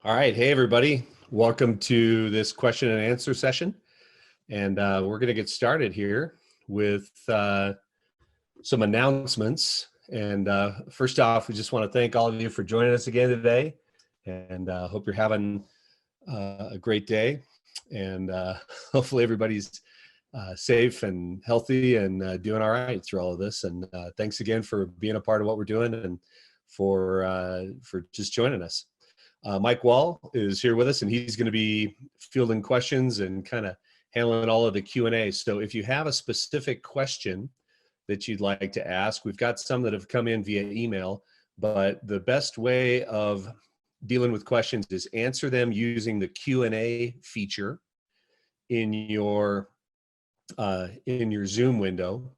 All right. Hey, everybody. Welcome to this question and answer session. And we're going to get started here with some announcements. And first off, we just want to thank all of you for joining us again today. And hope you're having a great day. And hopefully everybody's safe and healthy and doing all right through all of this. And thanks again for being a part of what we're doing and for just joining us. Mike Wall is here with us, and he's going to be fielding questions and kind of handling all of the Q&A. So if you have a specific question that you'd like to ask, we've got some that have come in via email, but the best way of dealing with questions is answer them using the Q&A feature in your Zoom window.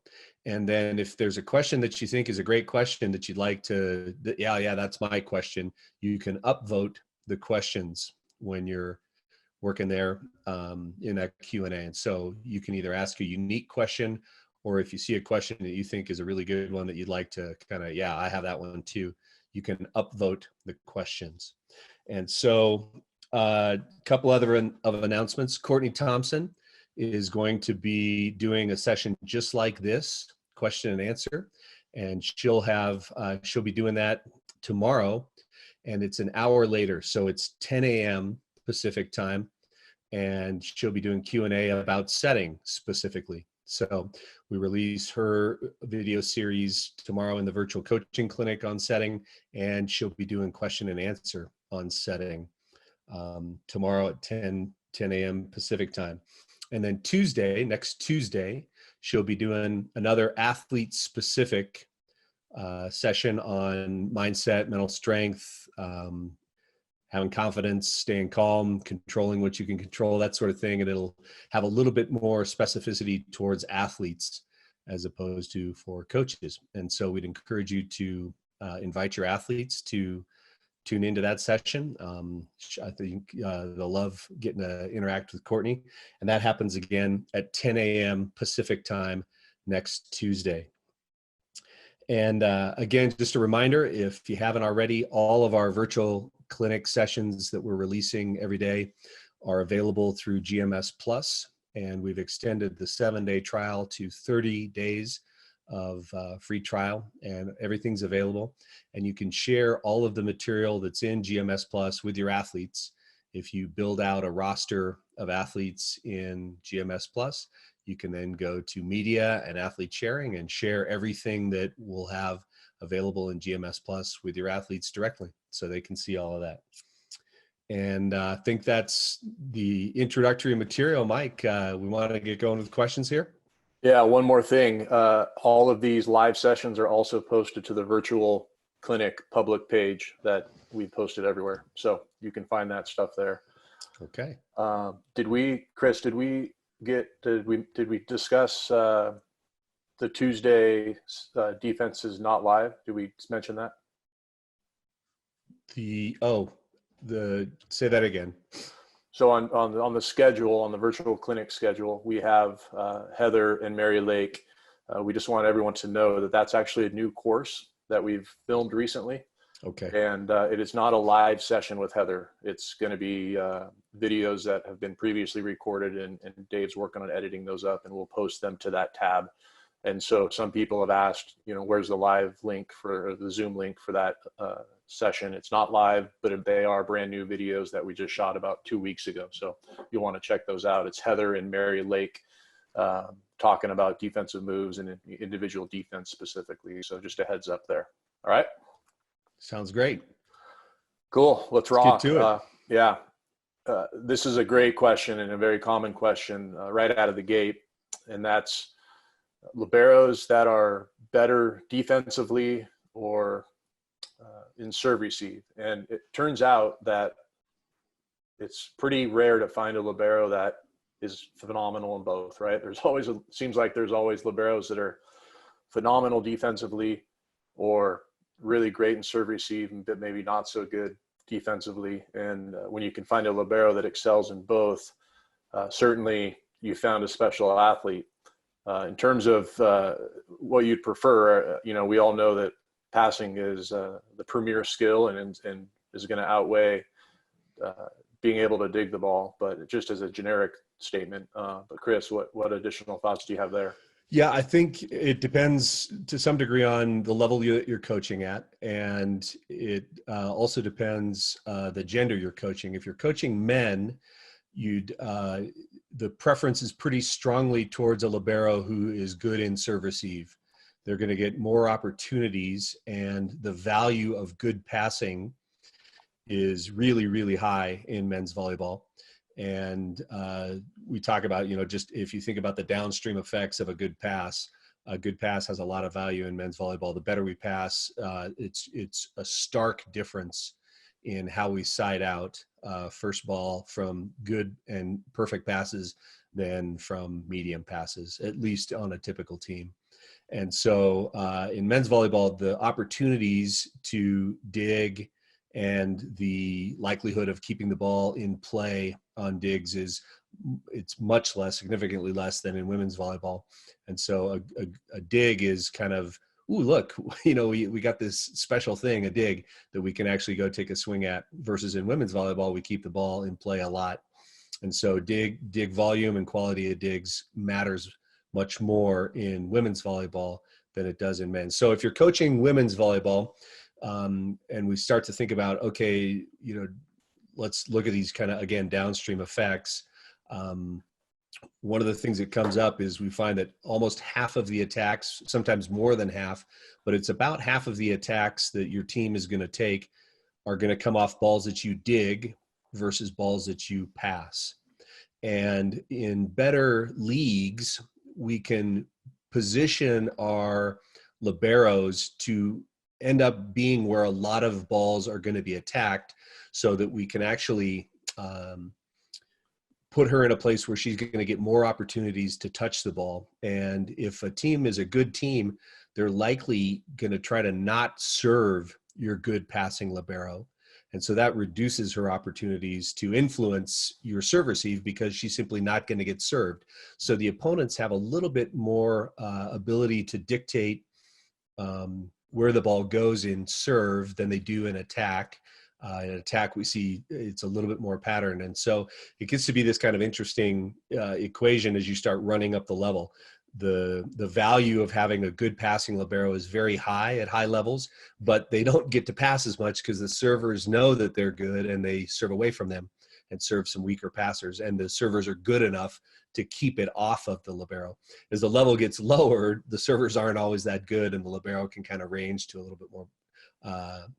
And then if there's a question that you think is a great question that you'd like to, yeah, that's my question, you can upvote the questions when you're working there in that Q&A. And so you can either ask a unique question, or if you see a question that you think is a really good one that you'd like to kind of, yeah, I have that one too, you can upvote the questions. And so a couple other of announcements. Courtney Thompson is going to be doing a session just like this, question and answer, and she'll be doing that tomorrow, and it's an hour later, so it's 10 a.m. Pacific time, and she'll be doing Q&A about setting specifically. So we release her video series tomorrow in the virtual coaching clinic on setting, and she'll be doing question and answer on setting tomorrow at 10 a.m. Pacific time. And then next Tuesday, she'll be doing another athlete-specific session on mindset, mental strength, having confidence, staying calm, controlling what you can control, that sort of thing. And it'll have a little bit more specificity towards athletes as opposed to for coaches. And so we'd encourage you to invite your athletes to tune into that session. I think they'll love getting to interact with Courtney. And that happens again at 10 a.m. Pacific time next Tuesday. And again, just a reminder, if you haven't already, all of our virtual clinic sessions that we're releasing every day are available through GMS Plus. And we've extended the 7-day trial to 30 days of free trial, and everything's available. And you can share all of the material that's in GMS Plus with your athletes. If you build out a roster of athletes in GMS Plus, you can then go to media and athlete sharing and share everything that we'll have available in GMS Plus with your athletes directly, so they can see all of that. And I think that's the introductory material. Mike, we want to get going with questions here. Yeah, one more thing. All of these live sessions are also posted to the virtual clinic public page that we posted everywhere. So you can find that stuff there. Okay. Chris, did we discuss the Tuesday defense is not live? Did we mention that? Say that again. So on the schedule, on the virtual clinic schedule, we have Heather and Mary Lake. We just want everyone to know that that's actually a new course that we've filmed recently. Okay. And it is not a live session with Heather. It's going to be videos that have been previously recorded, and Dave's working on editing those up, and we'll post them to that tab. And so some people have asked, where's the live link for the Zoom link for that session? It's not live, but they are brand new videos that we just shot about 2 weeks ago. So you'll want to check those out. It's Heather and Mary Lake talking about defensive moves and individual defense specifically. So just a heads up there. All right. Sounds great. Cool. Let's rock. Get to it. This is a great question and a very common question right out of the gate. And that's liberos that are better defensively or in serve receive. And it turns out that it's pretty rare to find a libero that is phenomenal in both, right? Seems like there's always liberos that are phenomenal defensively or really great in serve receive, but maybe not so good defensively. And when you can find a libero that excels in both, certainly you found a special athlete. In terms of what you'd prefer, we all know that passing is the premier skill and is going to outweigh being able to dig the ball, but just as a generic statement. But Chris, what additional thoughts do you have there? Yeah, I think it depends to some degree on the level you're coaching at, and it also depends the gender you're coaching. If you're coaching men, you'd the preference is pretty strongly towards a libero who is good in serve receive. They're going to get more opportunities, and the value of good passing is really, really high in men's volleyball. And we talk about, just if you think about the downstream effects of a good pass has a lot of value in men's volleyball. The better we pass, it's a stark difference in how we side out first ball from good and perfect passes than from medium passes, at least on a typical team. And so in men's volleyball, the opportunities to dig and the likelihood of keeping the ball in play on digs it's much less, significantly less than in women's volleyball. And so a dig is kind of, ooh, look, we got this special thing, a dig, that we can actually go take a swing at, versus in women's volleyball, we keep the ball in play a lot. And so dig volume and quality of digs matters much more in women's volleyball than it does in men's. So if you're coaching women's volleyball, and we start to think about, okay, let's look at these kind of, again, downstream effects. One of the things that comes up is we find that almost half of the attacks, sometimes more than half, but it's about half of the attacks that your team is going to take are going to come off balls that you dig versus balls that you pass. And in better leagues, we can position our liberos to end up being where a lot of balls are going to be attacked, so that we can actually put her in a place where she's going to get more opportunities to touch the ball. And if a team is a good team, they're likely going to try to not serve your good passing libero. And so that reduces her opportunities to influence your serve receive, because she's simply not going to get served. So the opponents have a little bit more ability to dictate where the ball goes in serve than they do in attack. In attack, we see it's a little bit more pattern. And so it gets to be this kind of interesting equation as you start running up the level. The value of having a good passing libero is very high at high levels, but they don't get to pass as much because the servers know that they're good and they serve away from them and serve some weaker passers. And the servers are good enough to keep it off of the libero. As the level gets lower, the servers aren't always that good, and the libero can kind of range to a little bit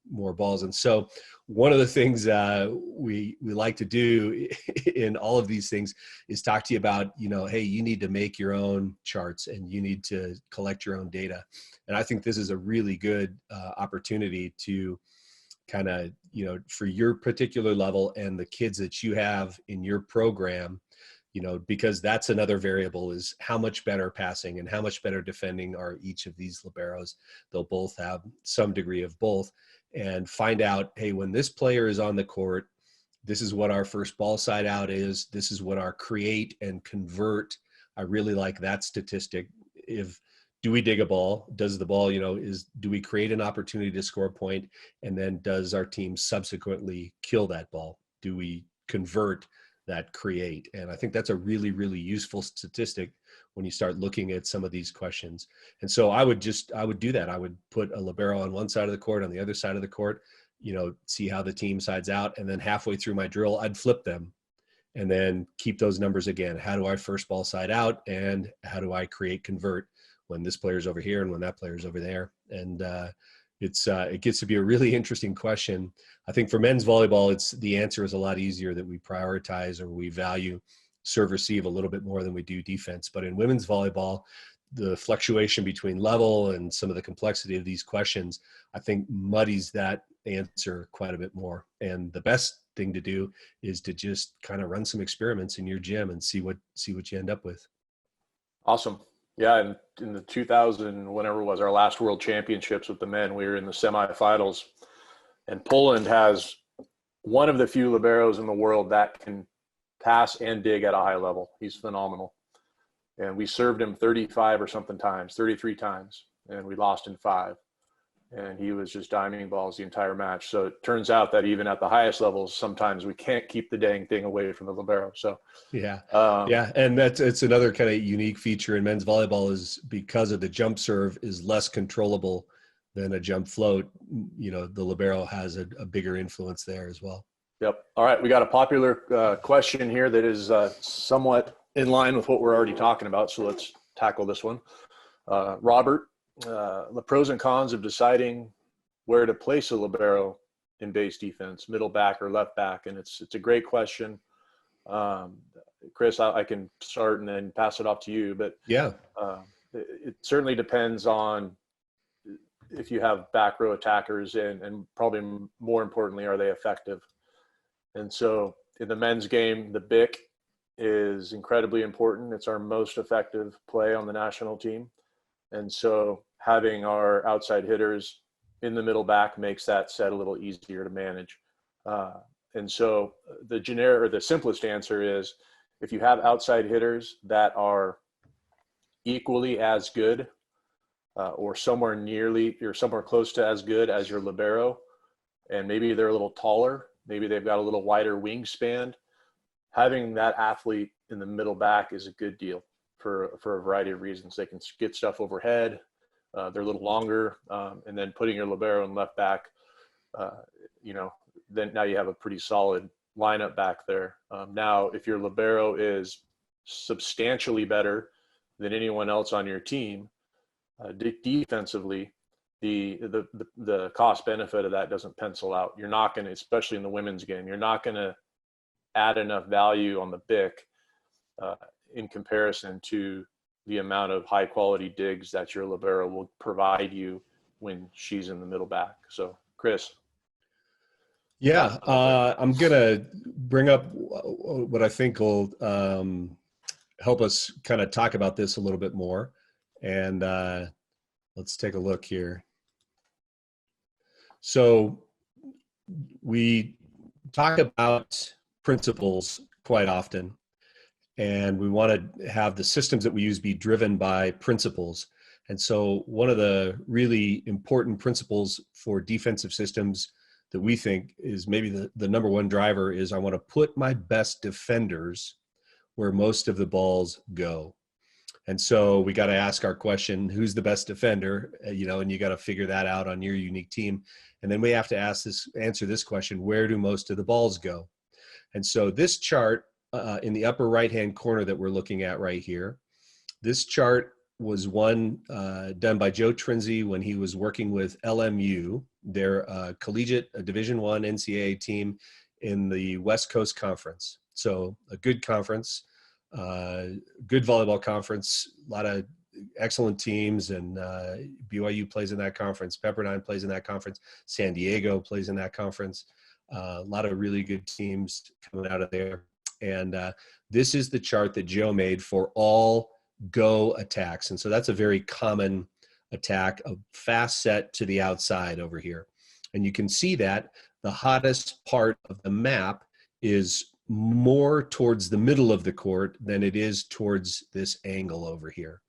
more balls. And so one of the things we like to do in all of these things is talk to you about, hey, you need to make your own charts and you need to collect your own data. And I think this is a really good opportunity to kind of, for your particular level and the kids that you have in your program, because that's another variable, is how much better passing and how much better defending are each of these liberos. They'll both have some degree of both, and find out, hey, when this player is on the court, this is what our first ball side out is. This is what our create and convert. I really like that statistic. Do we dig a ball? Does the ball, do we create an opportunity to score a point? And then does our team subsequently kill that ball? Do we convert that create? And I think that's a really, really useful statistic when you start looking at some of these questions. And so I would do that. I would put a libero on one side of the court, on the other side of the court, see how the team sides out. And then halfway through my drill, I'd flip them and then keep those numbers again. How do I first ball side out? And how do I create convert when this player's over here and when that player's over there? And it gets to be a really interesting question. I think for men's volleyball, the answer is a lot easier, that we prioritize or we value serve receive a little bit more than we do defense. But in women's volleyball, the fluctuation between level and some of the complexity of these questions, I think muddies that answer quite a bit more. And the best thing to do is to just kind of run some experiments in your gym and see what you end up with. Awesome. Yeah, and in the 2000, whenever it was, our last World Championships with the men, we were in the semifinals, and Poland has one of the few liberos in the world that can pass and dig at a high level. He's phenomenal. And we served him 35 or something times, 33 times, and we lost in 5. and he was just diming balls the entire match. So it turns out that even at the highest levels, sometimes we can't keep the dang thing away from the libero. So Yeah. um, Yeah. And it's another kind of unique feature in men's volleyball is because of the jump serve is less controllable than a jump float. You know, the libero has a bigger influence there as well. Yep. All right. We got a popular question here that is somewhat in line with what we're already talking about. So let's tackle this one. Robert, the pros and cons of deciding where to place a libero in base defense, middle back or left back. And it's a great question. Chris, I can start and then pass it off to you, but Yeah. it certainly depends on if you have back row attackers and probably more importantly, are they effective? And so in the men's game, the BIC is incredibly important. It's our most effective play on the national team. And so having our outside hitters in the middle back makes that set a little easier to manage. And so the simplest answer is if you have outside hitters that are equally as good or somewhere close to as good as your libero, and maybe they're a little taller, maybe they've got a little wider wingspan, having that athlete in the middle back is a good deal for a variety of reasons. They can get stuff overhead, they're a little longer, and then putting your libero in left back, then now you have a pretty solid lineup back there. Now, if your libero is substantially better than anyone else on your team, defensively, the cost benefit of that doesn't pencil out. You're not going to, especially in the women's game, you're not going to add enough value on the BIC in comparison to the amount of high quality digs that your libero will provide you when she's in the middle back. So, Chris. Yeah, I'm going to bring up what I think will help us kind of talk about this a little bit more. And let's take a look here. So we talk about principles quite often, and we want to have the systems that we use be driven by principles. And so one of the really important principles for defensive systems that we think is maybe the number one driver is I want to put my best defenders where most of the balls go. And so we got to ask our question, who's the best defender, and you got to figure that out on your unique team. And then we have to answer this question, where do most of the balls go? And so this chart in the upper right-hand corner that we're looking at right here, this chart was one done by Joe Trinzi when he was working with LMU, their collegiate Division I NCAA team in the West Coast Conference. So a good conference, good volleyball conference, a lot of excellent teams, and BYU plays in that conference. Pepperdine plays in that conference. San Diego plays in that conference. A lot of really good teams coming out of there. And this is the chart that Joe made for all go attacks. And so that's a very common attack, a fast set to the outside over here. And you can see that the hottest part of the map is more towards the middle of the court than it is towards this angle over here.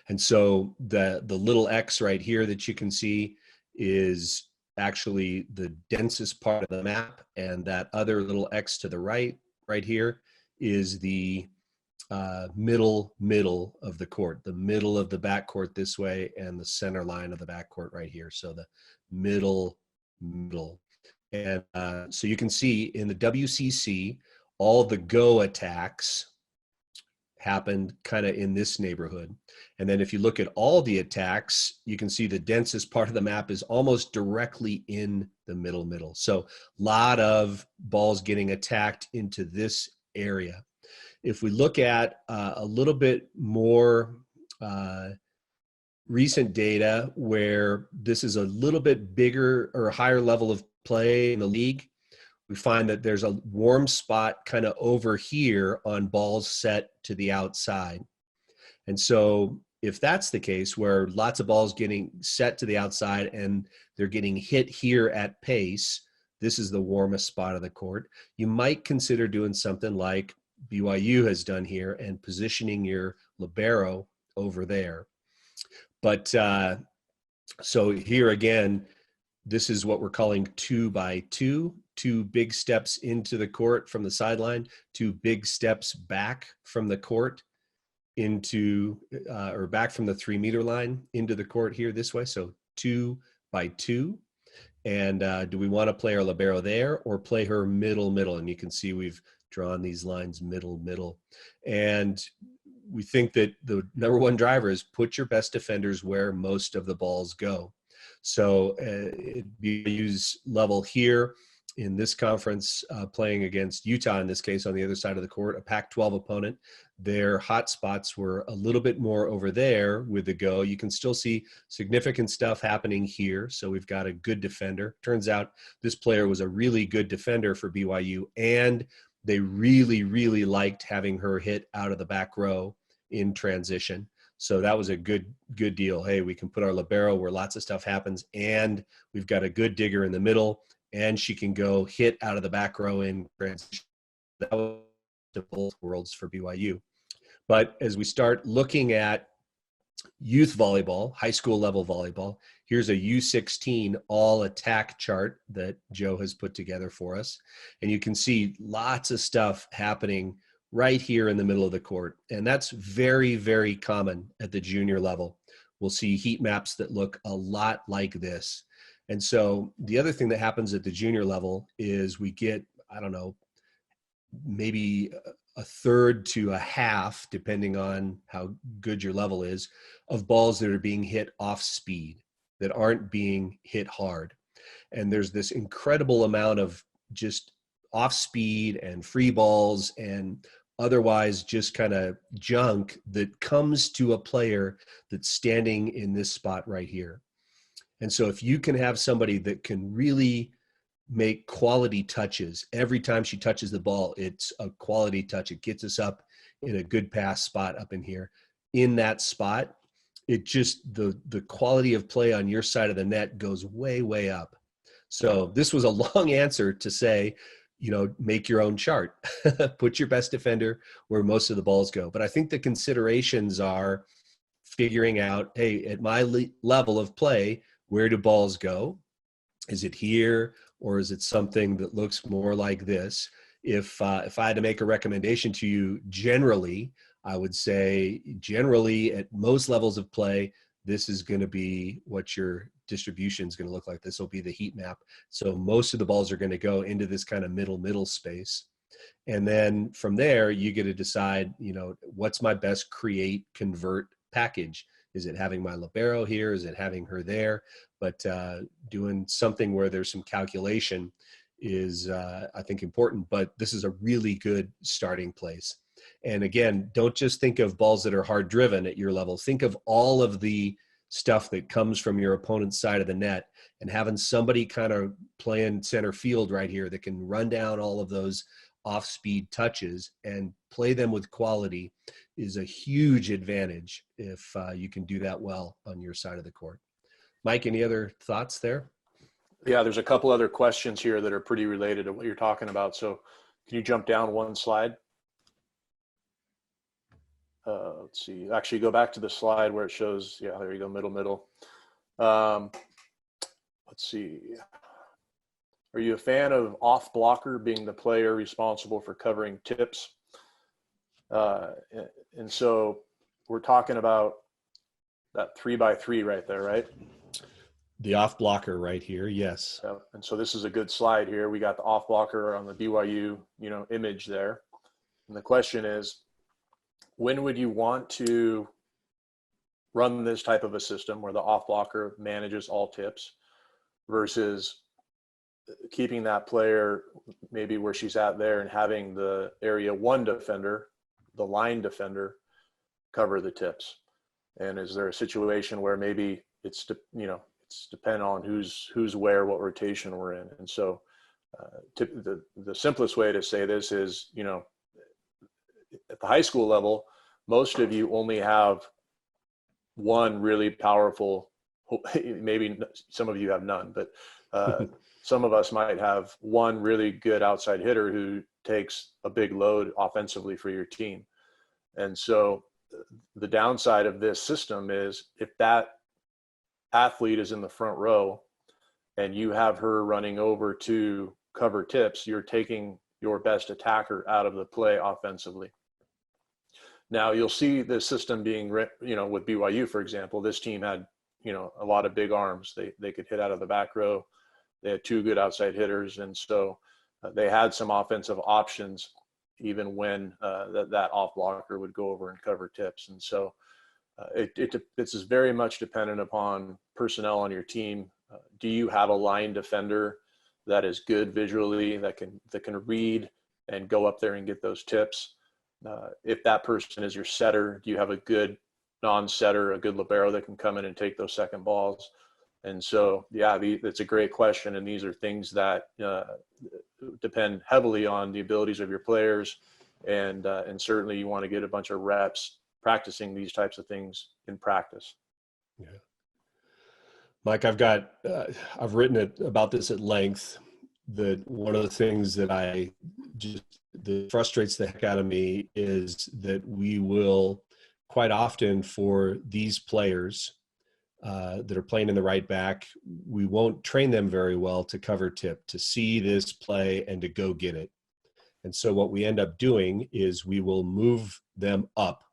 And so the little X right here that you can see is actually the densest part of the map, and that other little X to the right here is the middle of the court, the middle of the backcourt this way, and the center line of the backcourt right here. So the middle. And so you can see in the WCC, all the go attacks happened kind of in this neighborhood. And then if you look at all the attacks, you can see the densest part of the map is almost directly in the middle. So a lot of balls getting attacked into this area. If we look at a little bit more recent data where this is a little bit bigger or higher level of play in the league, we find that there's a warm spot kind of over here on balls set to the outside. And so if that's the case, where lots of balls getting set to the outside and they're getting hit here at pace, this is the warmest spot of the court. You might consider doing something like BYU has done here and positioning your libero over there. But So here again, this is what we're calling 2x2, two big steps into the court from the sideline, two big steps back from the court into, or back from the 3-meter line into the court here this way. So 2x2. And do we want to play our libero there or play her middle? And you can see we've drawn these lines middle. And we think that the number one driver is put your best defenders where most of the balls go. So BYU's level here in this conference, playing against Utah, in this case, on the other side of the court, a Pac-12 opponent. Their hot spots were a little bit more over there with the go. You can still see significant stuff happening here. So we've got a good defender. Turns out this player was a really good defender for BYU, and they really liked having her hit out of the back row in transition. So that was a good deal. Hey, we can put our libero where lots of stuff happens, and we've got a good digger in the middle, and she can go hit out of the back row in transition. That was both worlds for BYU. But as we start looking at youth volleyball, high school level volleyball, here's a U16 all attack chart that Joe has put together for us. And you can see lots of stuff happening right here in the middle of the court. And that's very common at the junior level. We'll see heat maps that look a lot like this. And so the other thing that happens at the junior level is we get, I don't know, maybe a third to a half, depending on how good your level is, of balls that are being hit off speed, that aren't being hit hard. And there's this incredible amount of just off speed and free balls and otherwise just kind of junk that comes to a player that's standing in this spot right here. And so if you can have somebody that can really make quality touches, every time she touches the ball, it's a quality touch. It gets us up in a good pass spot up in here. In that spot, it just, the quality of play on your side of the net goes way up. So this was a long answer to say, make your own chart. Put your best defender where most of the balls go. But I think the considerations are figuring out, hey, at my level of play, where do balls go? Is it here, or is it something that looks more like this? If I had to make a recommendation to you generally, I would say generally at most levels of play, this is going to be what your distribution is going to look like. This will be the heat map. So most of the balls are going to go into this kind of middle space. And then from there, you get to decide, what's my best create, convert package? Is it having my libero here? Is it having her there? But doing something where there's some calculation is, I think, important. But this is a really good starting place. And again, don't just think of balls that are hard driven at your level. Think of all of the stuff that comes from your opponent's side of the net, and having somebody kind of playing center field right here that can run down all of those off-speed touches and play them with quality is a huge advantage if you can do that well on your side of the court. Mike, any other thoughts there? Yeah, there's a couple other questions here that are pretty related to what you're talking about. So can you jump down one slide? Let's see, actually go back to the slide where it shows, yeah, there you go, middle. Let's see. Are you a fan of off blocker being the player responsible for covering tips? And so we're talking about that 3x3 right there, right? The off blocker right here, yes. Yeah. And so this is a good slide here. We got the off blocker on the BYU, image there. And the question is, when would you want to run this type of a system where the off blocker manages all tips versus keeping that player maybe where she's at there and having the area one defender, the line defender, cover the tips? And is there a situation where maybe it's dependent on who's where, what rotation we're in? And so the simplest way to say this is, at the high school level, most of you only have one really powerful, maybe some of you have none, but some of us might have one really good outside hitter who takes a big load offensively for your team. And so the downside of this system is if that athlete is in the front row and you have her running over to cover tips, you're taking your best attacker out of the play offensively. Now you'll see the system being, with BYU, for example, this team had, a lot of big arms. They could hit out of the back row. They had two good outside hitters. And so they had some offensive options, even when that off blocker would go over and cover tips. And so it's very much dependent upon personnel on your team. Do you have a line defender that is good visually, that can read and go up there and get those tips? If that person is your setter, do you have a good non-setter, a good libero that can come in and take those second balls? And so, it's a great question. And these are things that depend heavily on the abilities of your players. And certainly you want to get a bunch of reps practicing these types of things in practice. Yeah. Mike, I've written about this at length, that one of the things that frustrates the heck out of me is that we will quite often, for these players that are playing in the right back, we won't train them very well to cover tip, to see this play and to go get it. And so what we end up doing is we will move them up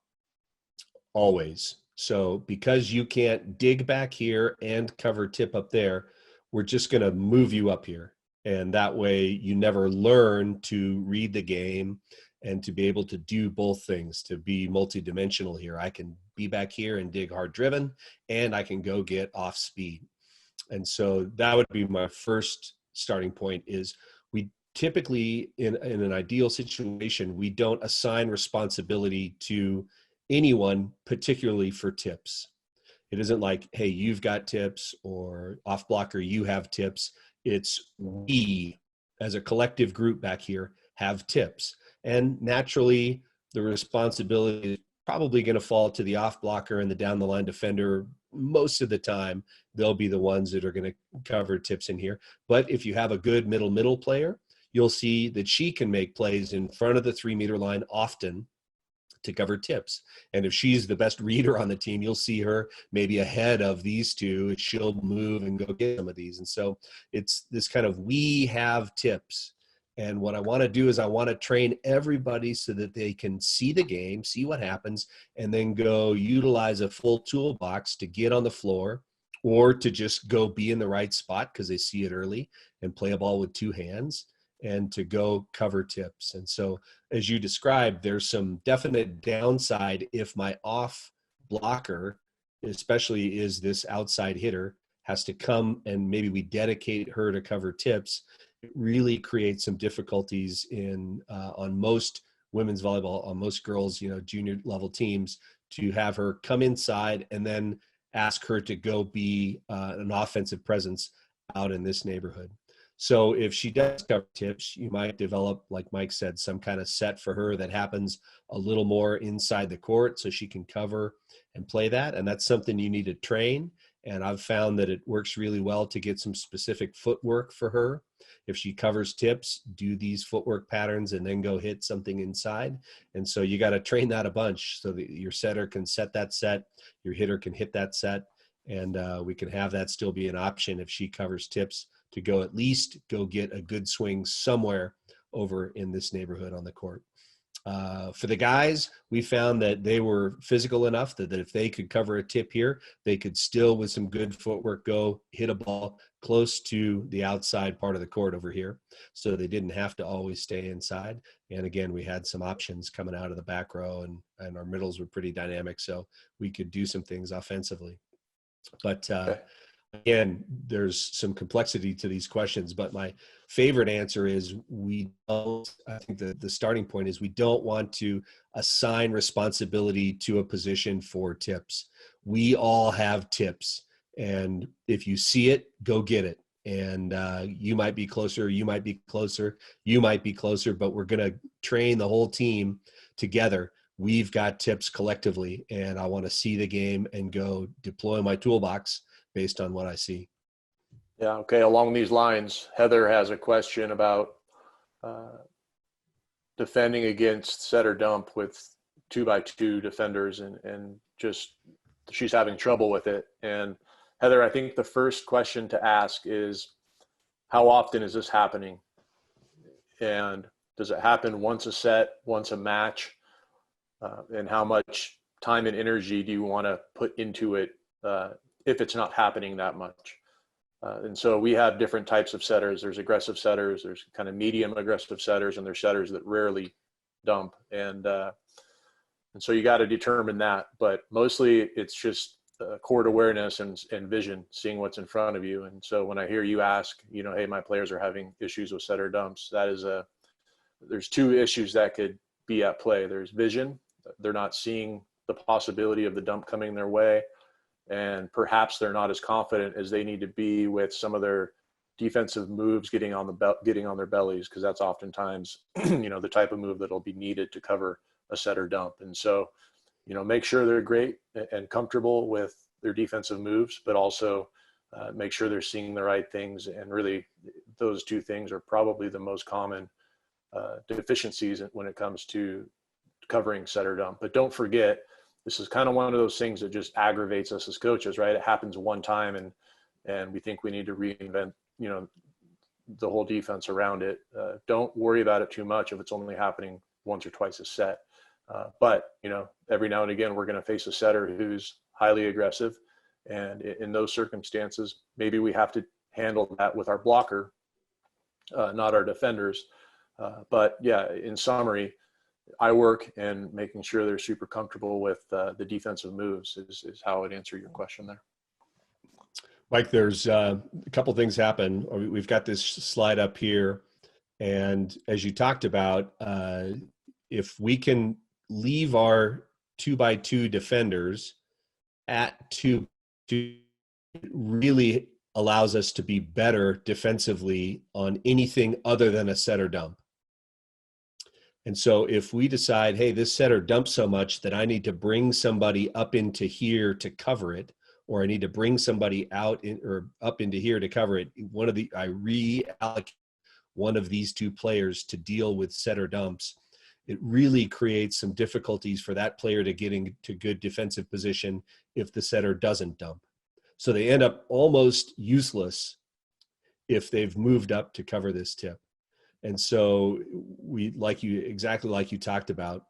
always. So because you can't dig back here and cover tip up there, we're just going to move you up here. And that way you never learn to read the game and to be able to do both things, to be multidimensional here. I can be back here and dig hard driven, and I can go get off speed. And so that would be my first starting point. Is we typically, in an ideal situation, we don't assign responsibility to anyone, particularly for tips. It isn't like, hey, you've got tips, or off blocker, you have tips. It's we as a collective group back here have tips. And naturally, the responsibility is probably going to fall to the off blocker and the down the line defender. Most of the time, they'll be the ones that are going to cover tips in here. But if you have a good middle player, you'll see that she can make plays in front of the 3-meter line often to cover tips. And if she's the best reader on the team, you'll see her maybe ahead of these two. She'll move and go get some of these. And so it's this kind of, we have tips. And what I want to do is I want to train everybody so that they can see the game, see what happens, and then go utilize a full toolbox to get on the floor, or to just go be in the right spot because they see it early and play a ball with two hands, and to go cover tips. And so, as you described, there's some definite downside if my off blocker, especially is this outside hitter, has to come and maybe we dedicate her to cover tips. It really creates some difficulties on most women's volleyball, on most girls, junior level teams, to have her come inside and then ask her to go be an offensive presence out in this neighborhood. So if she does cover tips, you might develop, like Mike said, some kind of set for her that happens a little more inside the court so she can cover and play that. And that's something you need to train. And I've found that it works really well to get some specific footwork for her. If she covers tips, do these footwork patterns and then go hit something inside. And so you got to train that a bunch so that your setter can set that set, your hitter can hit that set, and we can have that still be an option if she covers tips, to go at least go get a good swing somewhere over in this neighborhood on the court. For the guys, we found that they were physical enough that if they could cover a tip here, they could still, with some good footwork, go hit a ball close to the outside part of the court over here. So they didn't have to always stay inside. And again, we had some options coming out of the back row, and our middles were pretty dynamic, so we could do some things offensively. But again, there's some complexity to these questions, but my favorite answer is I think the starting point is we don't want to assign responsibility to a position for tips. We all have tips, and if you see it, go get it. And you might be closer, you might be closer, you might be closer, but we're going to train the whole team together. We've got tips collectively, and I want to see the game and go deploy my toolbox based on what I see. Yeah. Okay. Along these lines, Heather has a question about defending against set or dump with 2x2 defenders, and just she's having trouble with it. And Heather, I think the first question to ask is, how often is this happening? And does it happen once a set, once a match? And how much time and energy do you want to put into it if it's not happening that much? And so we have different types of setters. There's aggressive setters, there's kind of medium aggressive setters, and there's setters that rarely dump. And so you got to determine that. But mostly it's just court awareness and vision, seeing what's in front of you. And so when I hear you ask, you know, hey, my players are having issues with setter dumps, there's two issues that could be at play. There's vision. They're not seeing the possibility of the dump coming their way. And perhaps they're not as confident as they need to be with some of their defensive moves getting on their bellies, because that's oftentimes the type of move that'll be needed to cover a setter dump. And so, make sure they're great and comfortable with their defensive moves, but also make sure they're seeing the right things. And really, those two things are probably the most common deficiencies when it comes to covering setter dump. But don't forget, this is kind of one of those things that just aggravates us as coaches, right? It happens one time and we think we need to reinvent, the whole defense around it. Don't worry about it too much if it's only happening once or twice a set. But every now and again, we're going to face a setter who's highly aggressive. And in those circumstances, maybe we have to handle that with our blocker, not our defenders. But yeah, in summary, I work and making sure they're super comfortable with the defensive moves is how I'd answer your question there. Mike, there's a couple things happen. We've got this slide up here. And as you talked about, if we can leave our 2x2 defenders at 2, it really allows us to be better defensively on anything other than a setter dump. And so if we decide, hey, this setter dumps so much that I need to bring somebody up into here to cover it, or I need to bring somebody out or up into here to cover it, I reallocate one of these two players to deal with setter dumps, it really creates some difficulties for that player to get into good defensive position if the setter doesn't dump. So they end up almost useless if they've moved up to cover this tip. And so exactly like you talked about,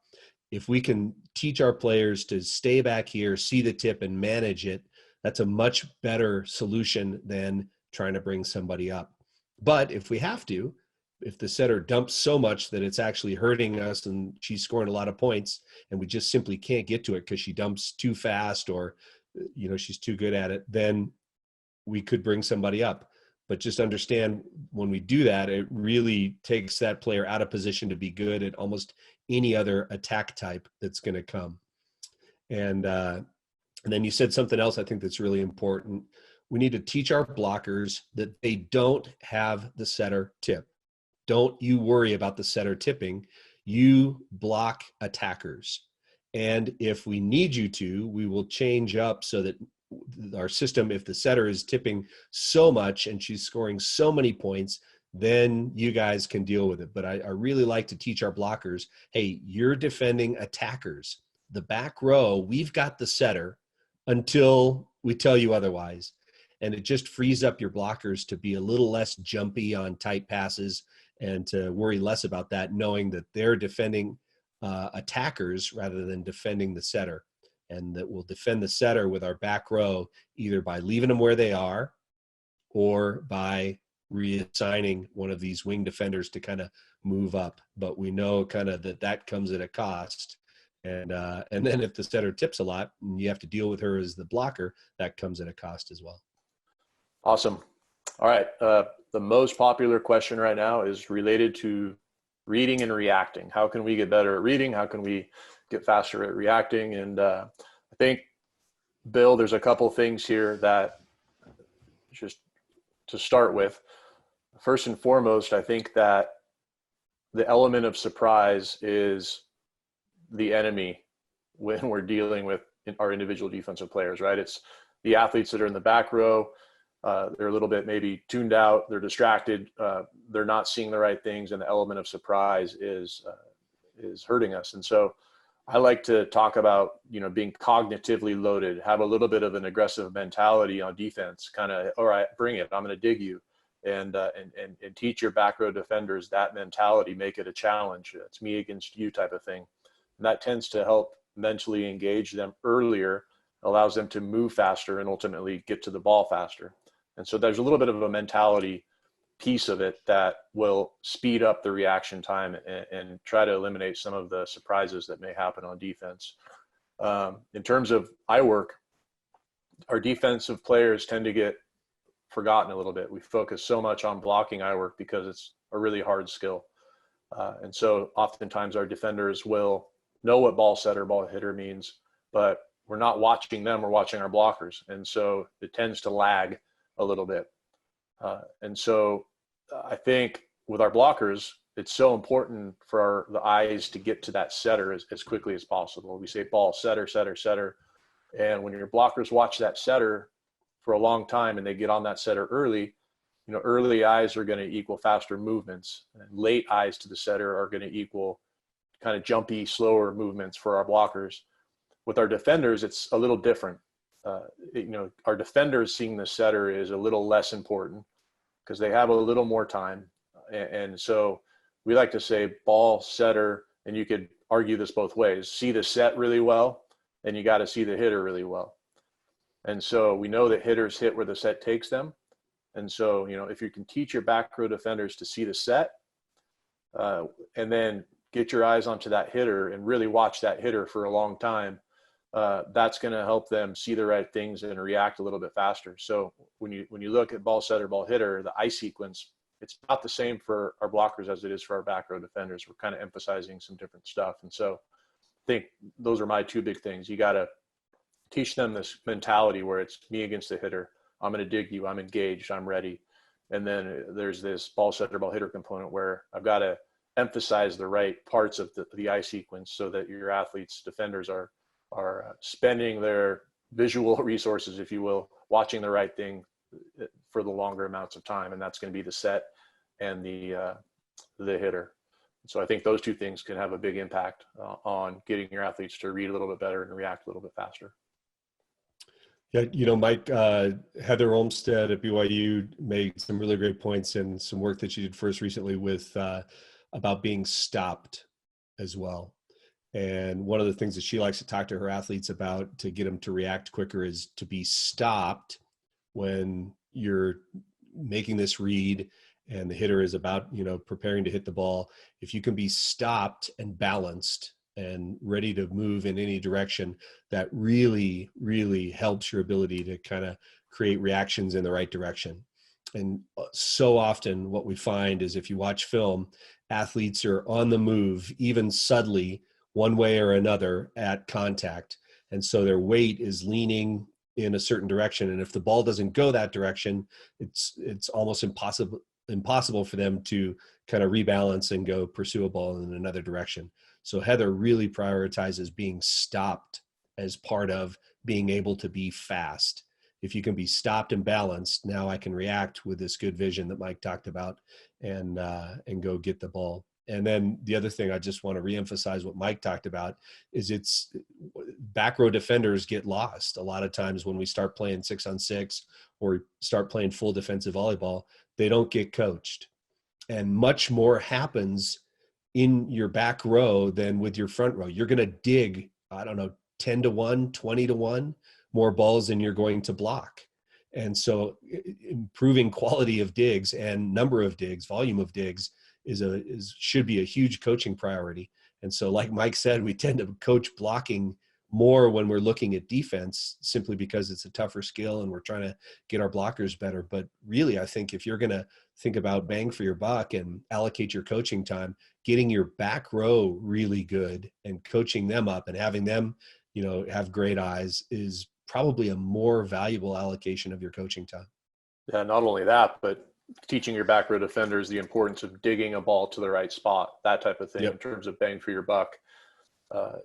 if we can teach our players to stay back here, see the tip and manage it, that's a much better solution than trying to bring somebody up. But if we have to, if the setter dumps so much that it's actually hurting us and she's scoring a lot of points and we just simply can't get to it because she dumps too fast or, she's too good at it, then we could bring somebody up. But just understand when we do that, it really takes that player out of position to be good at almost any other attack type that's going to come. And then you said something else I think that's really important. We need to teach our blockers that they don't have the setter tip. Don't you worry about the setter tipping. You block attackers. And if we need you to, we will change up so that our system, if the setter is tipping so much and she's scoring so many points, then you guys can deal with it. But I really like to teach our blockers, hey, you're defending attackers. The back row, we've got the setter until we tell you otherwise. And it just frees up your blockers to be a little less jumpy on tight passes and to worry less about that, knowing that they're defending attackers rather than defending the setter. And that we'll defend the setter with our back row, either by leaving them where they are or by reassigning one of these wing defenders to kind of move up. But we know kind of that comes at a cost. And then if the setter tips a lot and you have to deal with her as the blocker, that comes at a cost as well. Awesome. All right. The most popular question right now is related to reading and reacting. How can we get better at reading? How can we get faster at reacting? And I think, Bill, there's a couple things here that just to start with. First and foremost, I think that the element of surprise is the enemy when we're dealing with our individual defensive players, right? It's the athletes that are in the back row. They're a little bit maybe tuned out. They're distracted. They're not seeing the right things, and the element of surprise is hurting us. And so I like to talk about, being cognitively loaded, have a little bit of an aggressive mentality on defense, kind of, all right, bring it, I'm going to dig you. And teach your back row defenders that mentality, make it a challenge. It's me against you type of thing. And that tends to help mentally engage them earlier, allows them to move faster and ultimately get to the ball faster. And so there's a little bit of a mentality piece of it that will speed up the reaction time and try to eliminate some of the surprises that may happen on defense. In terms of eye work, our defensive players tend to get forgotten a little bit. We focus so much on blocking eye work because it's a really hard skill. And so oftentimes our defenders will know what ball setter, ball hitter means, but we're not watching them, we're watching our blockers. And so it tends to lag a little bit. And so I think with our blockers, it's so important for the eyes to get to that setter as quickly as possible. We say ball, setter, setter, setter. And when your blockers watch that setter for a long time and they get on that setter early, early eyes are going to equal faster movements, and late eyes to the setter are going to equal kind of jumpy, slower movements for our blockers. With our defenders, it's a little different. Our defenders seeing the setter is a little less important because they have a little more time. And so we like to say ball, setter, and you could argue this both ways. See the set really well, and you got to see the hitter really well. And so we know that hitters hit where the set takes them. And so, if you can teach your back row defenders to see the set and then get your eyes onto that hitter and really watch that hitter for a long time, that's going to help them see the right things and react a little bit faster. So when you look at ball setter, ball hitter, the eye sequence, it's not the same for our blockers as it is for our back row defenders. We're kind of emphasizing some different stuff. And so I think those are my two big things. You got to teach them this mentality where it's me against the hitter. I'm going to dig you. I'm engaged. I'm ready. And then there's this ball setter, ball hitter component where I've got to emphasize the right parts of the eye sequence so that your athletes, defenders are spending their visual resources, if you will, watching the right thing for the longer amounts of time. And that's going to be the set and the hitter. So I think those two things can have a big impact on getting your athletes to read a little bit better and react a little bit faster. Yeah, Mike, Heather Olmstead at BYU made some really great points and some work that she did for us recently with about being stopped as well. And one of the things that she likes to talk to her athletes about to get them to react quicker is to be stopped when you're making this read and the hitter is about, preparing to hit the ball. If you can be stopped and balanced and ready to move in any direction, that really, really helps your ability to kind of create reactions in the right direction. And so often what we find is if you watch film, athletes are on the move, even subtly, one way or another at contact. And so their weight is leaning in a certain direction. And if the ball doesn't go that direction, it's almost impossible for them to kind of rebalance and go pursue a ball in another direction. So Heather really prioritizes being stopped as part of being able to be fast. If you can be stopped and balanced, now I can react with this good vision that Mike talked about and go get the ball. And then the other thing I just want to reemphasize what Mike talked about is it's back row defenders get lost a lot of times when we start playing 6-on-6 or start playing full defensive volleyball. They don't get coached, and much more happens in your back row than with your front row. You're going to dig, 10-1, 20-1 more balls than you're going to block. And so improving quality of digs and number of digs, volume of digs should be a huge coaching priority. And so like Mike said, we tend to coach blocking more when we're looking at defense simply because it's a tougher skill and we're trying to get our blockers better. But really, I think if you're going to think about bang for your buck and allocate your coaching time, getting your back row really good and coaching them up and having them, have great eyes is probably a more valuable allocation of your coaching time. Yeah, not only that, but teaching your back row defenders the importance of digging a ball to the right spot, that type of thing. Yep. In terms of bang for your buck.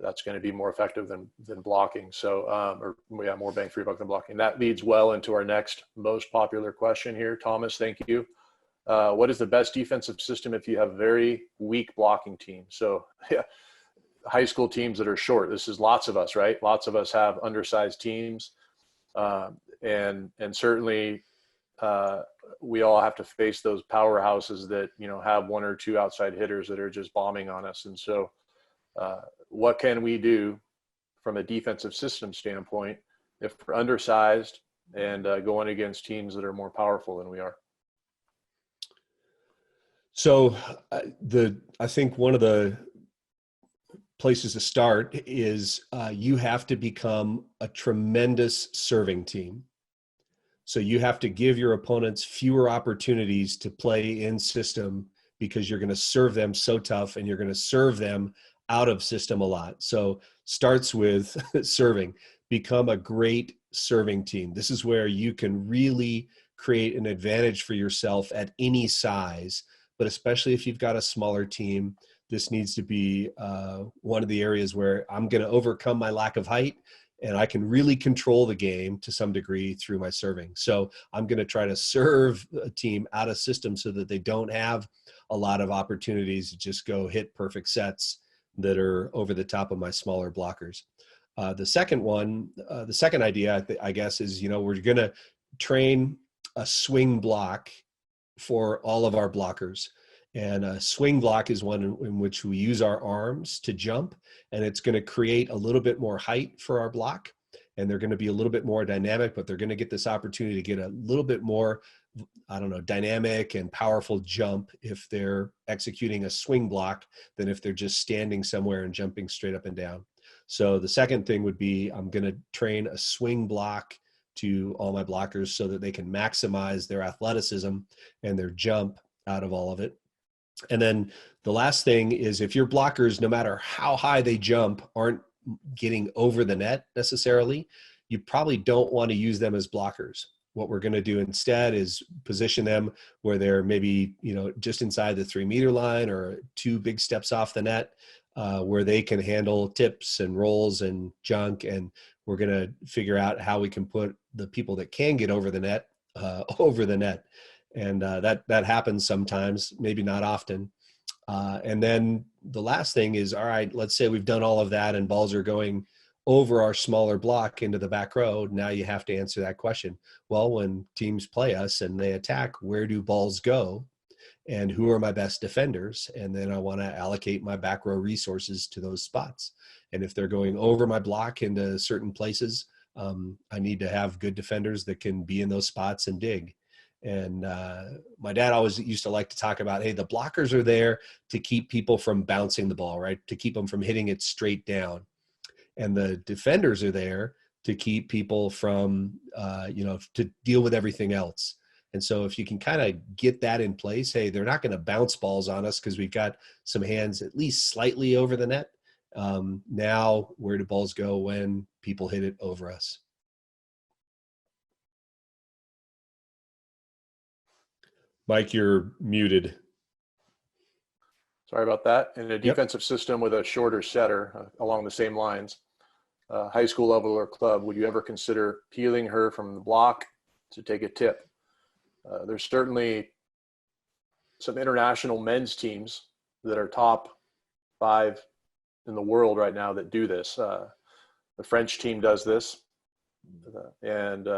That's going to be more effective than blocking. So, more bang for your buck than blocking. That leads well into our next most popular question here. Thomas, thank you. What is the best defensive system if you have a very weak blocking team? So, yeah, high school teams that are short. This is lots of us, right? Lots of us have undersized teams. And certainly we all have to face those powerhouses that, have one or two outside hitters that are just bombing on us. And so what can we do from a defensive system standpoint if we're undersized and going against teams that are more powerful than we are? So I think one of the places to start is you have to become a tremendous serving team. So you have to give your opponents fewer opportunities to play in system because you're going to serve them so tough and you're going to serve them out of system a lot. So starts with serving. Become a great serving team. This is where you can really create an advantage for yourself at any size, but especially if you've got a smaller team. This needs to be one of the areas where I'm going to overcome my lack of height and I can really control the game to some degree through my serving. So I'm going to try to serve a team out of system so that they don't have a lot of opportunities to just go hit perfect sets that are over the top of my smaller blockers. The second idea, I guess, is, we're going to train a swing block for all of our blockers. And a swing block is one in which we use our arms to jump, and it's going to create a little bit more height for our block. And they're going to be a little bit more dynamic, but they're going to get this opportunity to get a little bit more, dynamic and powerful jump if they're executing a swing block than if they're just standing somewhere and jumping straight up and down. So the second thing would be I'm going to train a swing block to all my blockers so that they can maximize their athleticism and their jump out of all of it. And then the last thing is, if your blockers, no matter how high they jump, aren't getting over the net necessarily, you probably don't want to use them as blockers. What we're going to do instead is position them where they're maybe, just inside the 3-meter line or 2 big steps off the net, where they can handle tips and rolls and junk. And we're going to figure out how we can put the people that can get over the net, over the net. And that happens sometimes, maybe not often. And then the last thing is, all right, let's say we've done all of that and balls are going over our smaller block into the back row. Now you have to answer that question. Well, when teams play us and they attack, where do balls go? And who are my best defenders? And then I want to allocate my back row resources to those spots. And if they're going over my block into certain places, I need to have good defenders that can be in those spots and dig. And my dad always used to like to talk about, hey, the blockers are there to keep people from bouncing the ball, right? To keep them from hitting it straight down. And the defenders are there to keep people from, to deal with everything else. And so if you can kind of get that in place, hey, they're not going to bounce balls on us because we've got some hands at least slightly over the net. Now, where do balls go when people hit it over us? Mike, you're muted. Sorry about that. In a defensive system with a shorter setter along the same lines, high school level or club, would you ever consider peeling her from the block to take a tip? There's certainly some international men's teams that are top 5 in the world right now that do this. The French team does this. And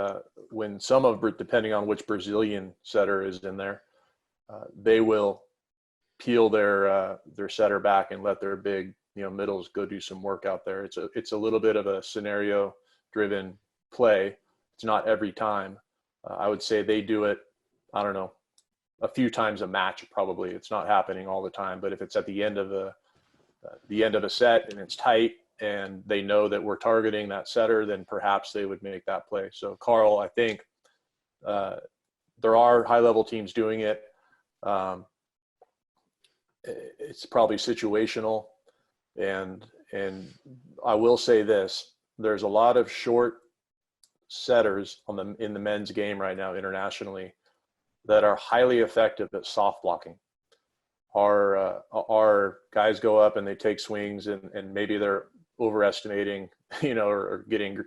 when some of, depending on which Brazilian setter is in there, they will peel their setter back and let their big middles go do some work out there. It's a little bit of a scenario driven play. It's not every time. I would say they do it, I don't know, a few times a match probably. It's not happening all the time, but if it's at the end of a set and it's tight and they know that we're targeting that setter, then perhaps they would make that play. So Carl, I think there are high-level teams doing it. It's probably situational, and I will say this: there's a lot of short setters in the men's game right now internationally that are highly effective at soft blocking. Our guys go up and they take swings and maybe they're overestimating, or getting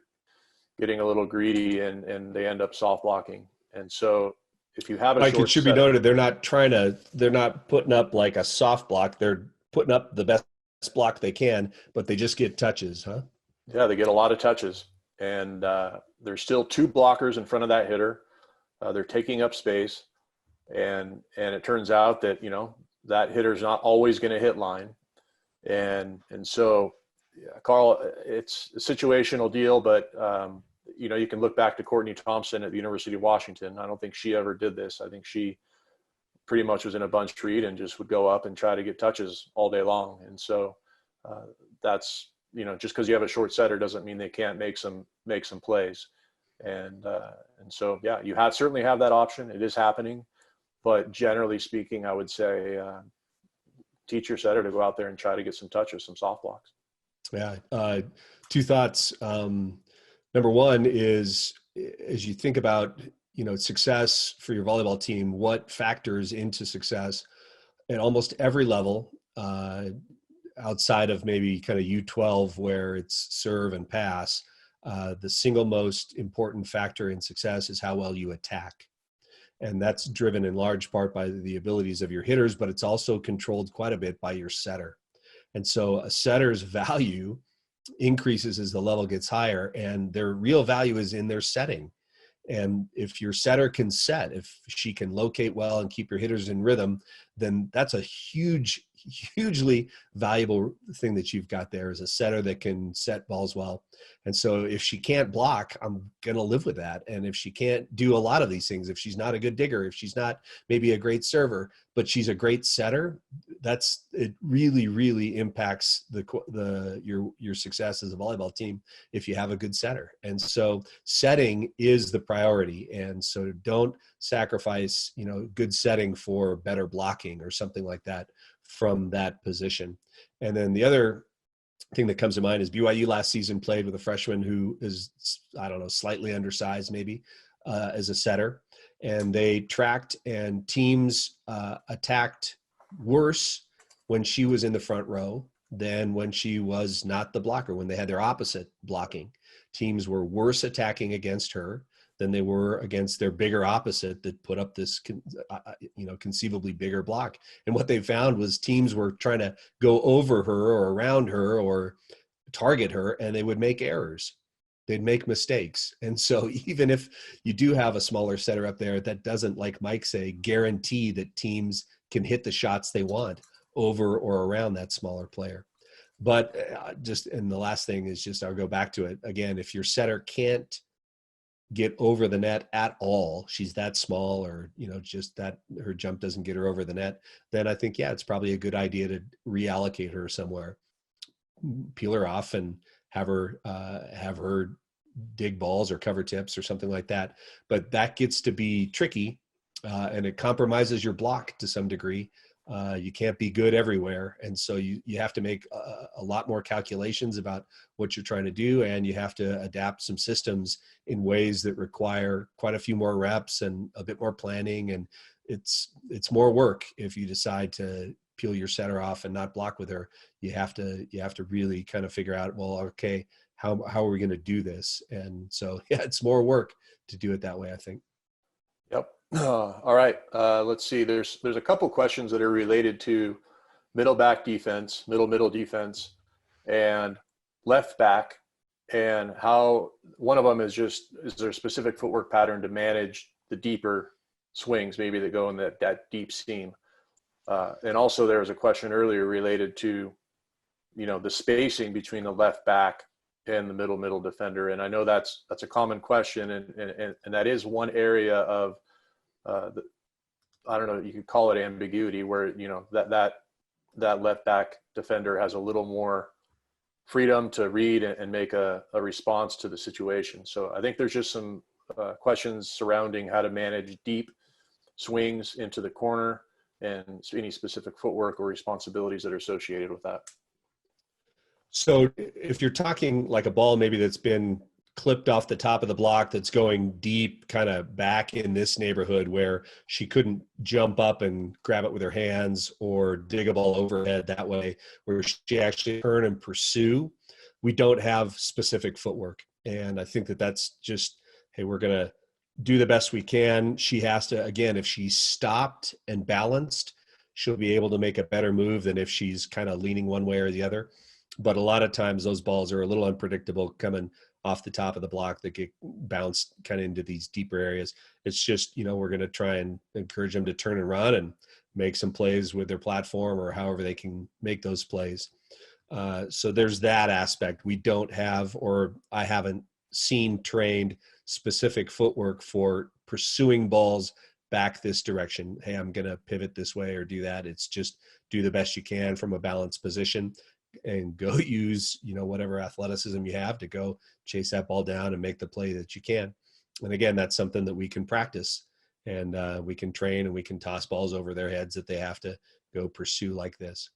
a little greedy and they end up soft blocking. And so if you have Like, it should be noted, they're not putting up like a soft block. They're putting up the best block they can, but they just get touches, huh? Yeah, they get a lot of touches, and there's still two blockers in front of that hitter. They're taking up space, and it turns out that that hitter's not always going to hit line, and so yeah, Carl, it's a situational deal, but you can look back to Courtney Thompson at the University of Washington. I don't think she ever did this. I think she pretty much was in a bunch read and just would go up and try to get touches all day long. And so that's, just because you have a short setter doesn't mean they can't make some plays. And so, yeah, you certainly have that option. It is happening, but generally speaking, I would say teach your setter to go out there and try to get some touches, some soft blocks. Yeah. Two thoughts. Number one is, as you think about, success for your volleyball team, what factors into success at almost every level, outside of maybe kind of U12 where it's serve and pass, the single most important factor in success is how well you attack. And that's driven in large part by the abilities of your hitters, but it's also controlled quite a bit by your setter. And so a setter's value increases as the level gets higher, and their real value is in their setting. And if your setter can set, if she can locate well and keep your hitters in rhythm, then that's a hugely valuable thing that you've got there, is a setter that can set balls well. And so if she can't block, I'm going to live with that. And if she can't do a lot of these things, if she's not a good digger, if she's not maybe a great server, but she's a great setter, it really, really impacts your success as a volleyball team if you have a good setter. And so setting is the priority. And so don't sacrifice, good setting for better blocking or something like that from that position. And then the other thing that comes to mind is BYU last season played with a freshman who is, I don't know, slightly undersized maybe as a setter. And they tracked, and teams attacked worse when she was in the front row than when she was not the blocker, when they had their opposite blocking. Teams were worse attacking against her than they were against their bigger opposite that put up this, conceivably bigger block. And what they found was teams were trying to go over her or around her or target her, and they would make errors. They'd make mistakes. And so even if you do have a smaller setter up there, that doesn't, like Mike say, guarantee that teams can hit the shots they want over or around that smaller player. But and the last thing is just, I'll go back to it again. If your setter can't get over the net at all, she's that small, or just that her jump doesn't get her over the net, then I think, yeah, it's probably a good idea to reallocate her somewhere, peel her off and have her dig balls or cover tips or something like that. But that gets to be tricky, and it compromises your block to some degree. You can't be good everywhere. And so you have to make a lot more calculations about what you're trying to do. And you have to adapt some systems in ways that require quite a few more reps and a bit more planning. And it's more work if you decide to peel your setter off and not block with her. You have to really kind of figure out, well, okay, how are we going to do this? And so, yeah, it's more work to do it that way, I think. Yep. All right. Let's see. There's a couple questions that are related to middle back defense, middle defense, and left back, and how one of them is there a specific footwork pattern to manage the deeper swings, maybe that go in that deep seam. And also there was a question earlier related to, the spacing between the left back and the middle defender. And I know that's a common question, and that is one area of I don't know, you could call it ambiguity, where that left back defender has a little more freedom to read and make a response to the situation. So I think there's just some questions surrounding how to manage deep swings into the corner and any specific footwork or responsibilities that are associated with that. So if you're talking like a ball maybe that's been clipped off the top of the block, that's going deep, kind of back in this neighborhood where she couldn't jump up and grab it with her hands or dig a ball overhead that way, where she actually turn and pursue, we don't have specific footwork. And I think that's just, hey, we're going to do the best we can. She has to, again, if she stopped and balanced, she'll be able to make a better move than if she's kind of leaning one way or the other. But a lot of times those balls are a little unpredictable coming off the top of the block that get bounced kind of into these deeper areas. It's just, we're going to try and encourage them to turn and run and make some plays with their platform or however they can make those plays. So there's that aspect. We don't have, or I haven't seen trained specific footwork for pursuing balls back this direction. Hey, I'm going to pivot this way or do that. It's just do the best you can from a balanced position and go use, whatever athleticism you have to go chase that ball down and make the play that you can. And again, that's something that we can practice, and we can train, and we can toss balls over their heads that they have to go pursue like this.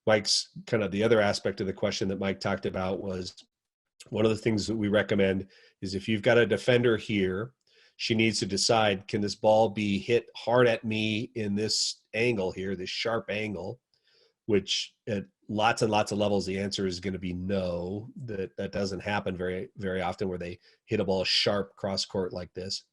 Mike's kind of the other aspect of the question that Mike talked about was one of the things that we recommend is if you've got a defender here, she needs to decide, can this ball be hit hard at me in this angle here, this sharp angle, which at lots and lots of levels, the answer is going to be no. That doesn't happen very, very often where they hit a ball sharp cross court like this.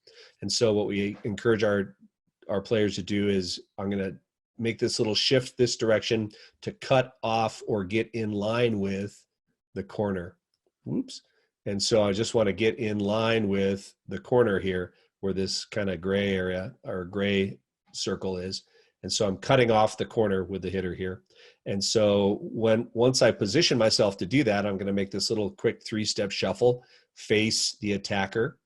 And so what we encourage our players to do is, I'm going to make this little shift this direction to cut off or get in line with the corner. Whoops. And so I just want to get in line with the corner here where this kind of gray area or gray circle is. And so I'm cutting off the corner with the hitter here. And so once I position myself to do that, I'm going to make this little quick 3-step shuffle, face the attacker.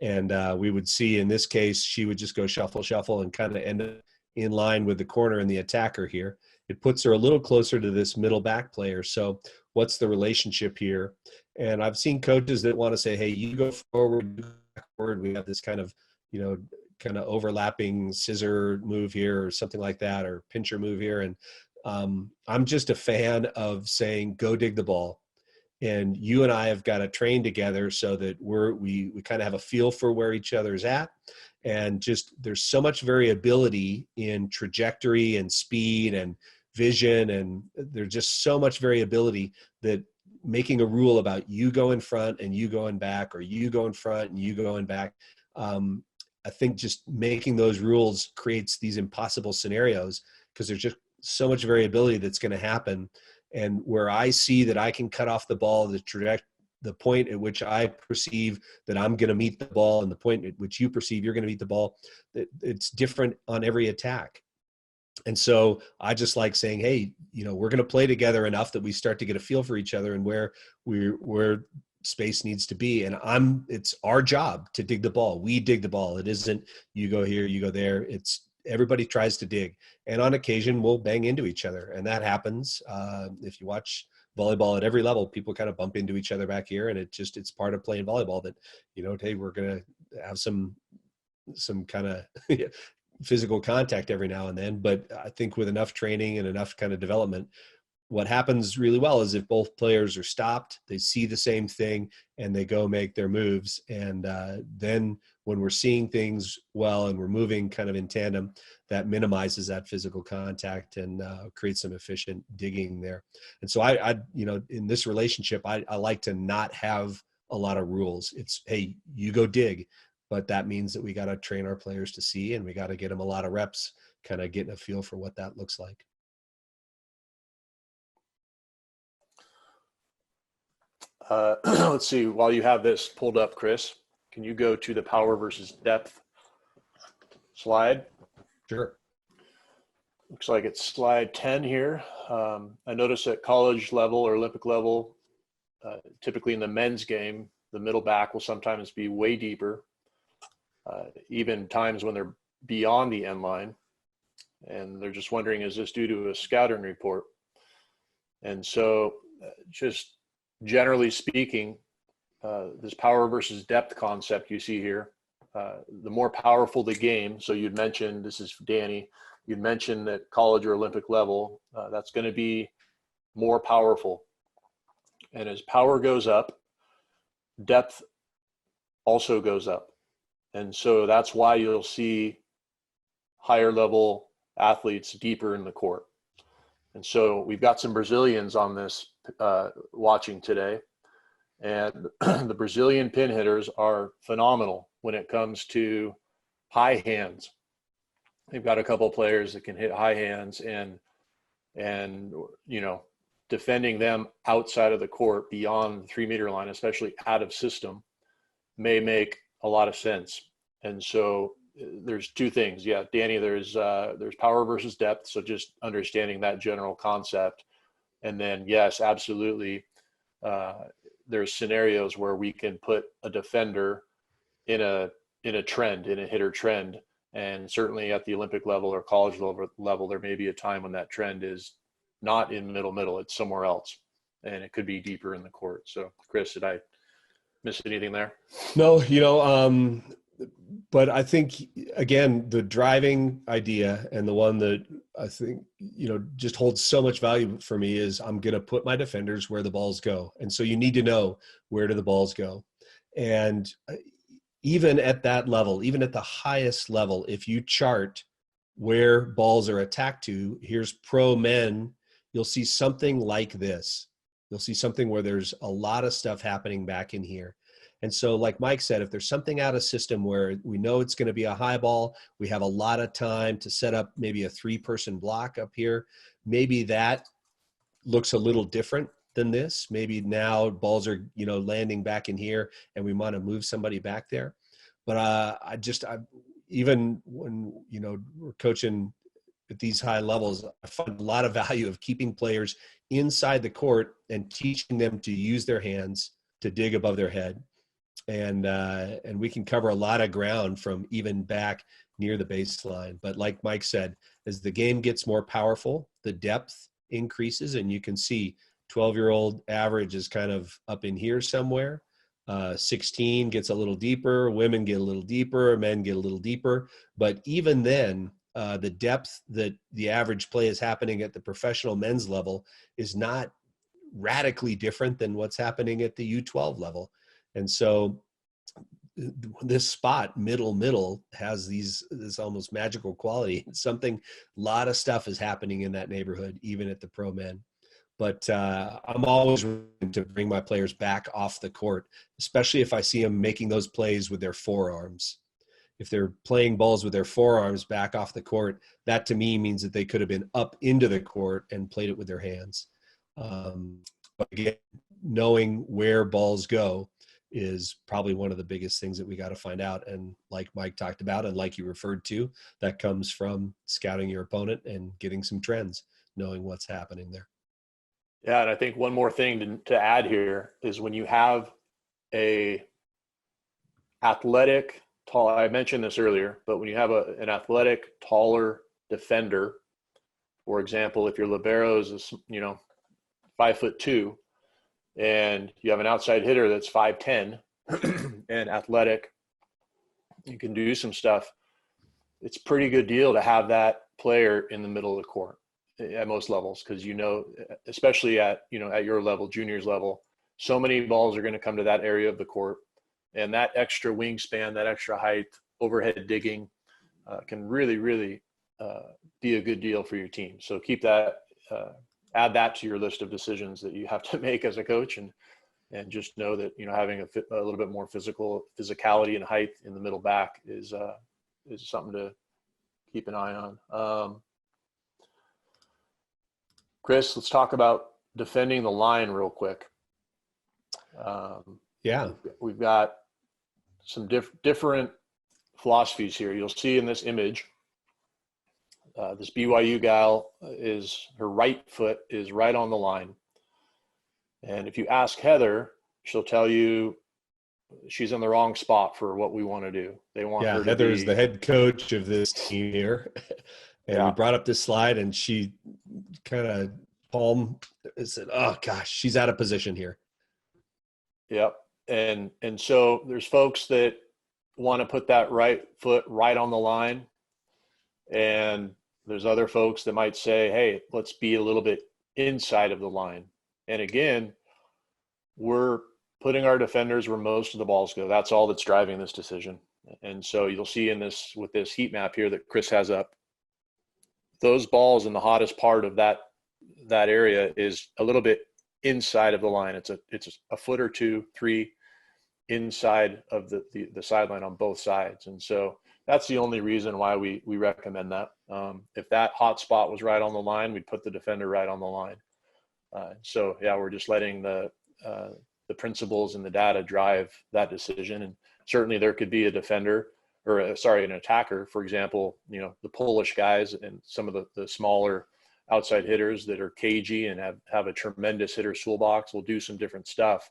And we would see in this case, she would just go shuffle, shuffle, and kind of end up in line with the corner and the attacker here. It puts her a little closer to this middle back player. So what's the relationship here? And I've seen coaches that want to say, hey, you go forward, backward. We have this kind of overlapping scissor move here or something like that, or pincher move here. And I'm just a fan of saying, go dig the ball. And you and I have got to train together so that we kind of have a feel for where each other's at. And just there's so much variability in trajectory and speed and vision. And there's just so much variability that making a rule about you go in front and you go in back, or you go in front and you go in back, I think just making those rules creates these impossible scenarios because there's just so much variability that's going to happen. And where I see that I can cut off the ball, the point at which I perceive that I'm going to meet the ball and the point at which you perceive you're going to meet the ball, it's different on every attack. And so I just like saying, hey, we're going to play together enough that we start to get a feel for each other and where space needs to be. And it's our job to dig the ball. We dig the ball. It isn't you go here, you go there. It's everybody tries to dig. And on occasion we'll bang into each other. And that happens. If you watch volleyball at every level, people kind of bump into each other back here. And it's part of playing volleyball that, hey, we're going to have some kind of physical contact every now and then. But I think with enough training and enough kind of development, what happens really well is if both players are stopped, they see the same thing and they go make their moves. And then when we're seeing things well and we're moving kind of in tandem, that minimizes that physical contact and creates some efficient digging there. And so I in this relationship, I like to not have a lot of rules. It's, hey, you go dig, but that means that we got to train our players to see, and we got to get them a lot of reps, kind of getting a feel for what that looks like. Let's see, while you have this pulled up, Chris, can you go to the power versus depth slide? Sure. Looks like it's slide 10 here. I noticed at college level or Olympic level, typically in the men's game, the middle back will sometimes be way deeper, even times when they're beyond the end line. And they're just wondering, is this due to a scouting report? And so just generally speaking, this power versus depth concept you see here, the more powerful the game. So you'd mentioned, this is Danny, you'd mentioned that college or Olympic level, that's going to be more powerful. And as power goes up, depth also goes up. And so that's why you'll see higher level athletes deeper in the court. And so we've got some Brazilians on this watching today. And the Brazilian pin hitters are phenomenal when it comes to high hands. they've got a couple players that can hit high hands, and defending them outside of the court beyond the 3 meter line, especially out of system, may make a lot of sense. And so there's two things. Yeah, Danny, there's power versus depth. So just understanding that general concept. And then, yes, absolutely. There's scenarios where we can put a defender in a hitter trend. And certainly at the Olympic level or college level, there may be a time when that trend is not in middle, it's somewhere else. And it could be deeper in the court. So Chris, did I miss anything there? No, but I think, again, the driving idea, and the one that I think, just holds so much value for me, is I'm going to put my defenders where the balls go. And so you need to know, where do the balls go? And even at that level, even at the highest level, if you chart where balls are attacked to, here's pro men, you'll see something like this. You'll see something where there's a lot of stuff happening back in here. And so, like Mike said, if there's something out of system where we know it's going to be a high ball, we have a lot of time to set up maybe a 3-person block up here, maybe that looks a little different than this. Maybe now balls are, landing back in here and we want to move somebody back there. But I even when, we're coaching at these high levels, I find a lot of value of keeping players inside the court and teaching them to use their hands to dig above their head. And we can cover a lot of ground from even back near the baseline. But like Mike said, as the game gets more powerful, the depth increases, and you can see 12-year-old average is kind of up in here somewhere. 16 gets a little deeper, women get a little deeper, men get a little deeper. But even then, the depth that the average play is happening at the professional men's level is not radically different than what's happening at the U12 level. And so this spot, middle, has this almost magical quality. A lot of stuff is happening in that neighborhood, even at the pro men. But I'm always willing to bring my players back off the court, especially if I see them making those plays with their forearms. If they're playing balls with their forearms back off the court, that to me means that they could have been up into the court and played it with their hands. But again, knowing where balls go is probably one of the biggest things that we got to find out. And like Mike talked about, and like you referred to, that comes from scouting your opponent and getting some trends, knowing what's happening there. Yeah, and I think one more thing to add here is when you have a athletic, tall, I mentioned this earlier, but when you have an athletic, taller defender, for example, if your libero is, 5'2", and you have an outside hitter that's 5'10", and athletic, you can do some stuff. It's a pretty good deal to have that player in the middle of the court at most levels, because especially at your level, juniors level, so many balls are going to come to that area of the court, and that extra wingspan, that extra height, overhead digging can really, really be a good deal for your team. So keep that, add that to your list of decisions that you have to make as a coach, and just know that having a little bit more physicality and height in the middle back is something to keep an eye on. Chris, let's talk about defending the line real quick. Yeah, we've got some different philosophies here. You'll see in this image, this BYU gal her right foot is right on the line. And if you ask Heather, she'll tell you she's in the wrong spot for what we want to do. They want her to Heather is the head coach of this team here. And we brought up this slide, and she kind of said, oh gosh, she's out of position here. Yep. And so there's folks that want to put that right foot right on the line. And there's other folks that might say, hey, let's be a little bit inside of the line. And again, we're putting our defenders where most of the balls go. That's all that's driving this decision. And so you'll see with this heat map here that Chris has up, those balls in the hottest part of that area is a little bit inside of the line. It's a foot or 2, 3 inside of the sideline on both sides. And so That's the only reason why we recommend that. If that hot spot was right on the line, we'd put the defender right on the line. So yeah, we're just letting the principles and the data drive that decision. And certainly there could be a defender or an attacker, for example, the Polish guys and some of the smaller outside hitters that are cagey and have a tremendous hitter's toolbox will do some different stuff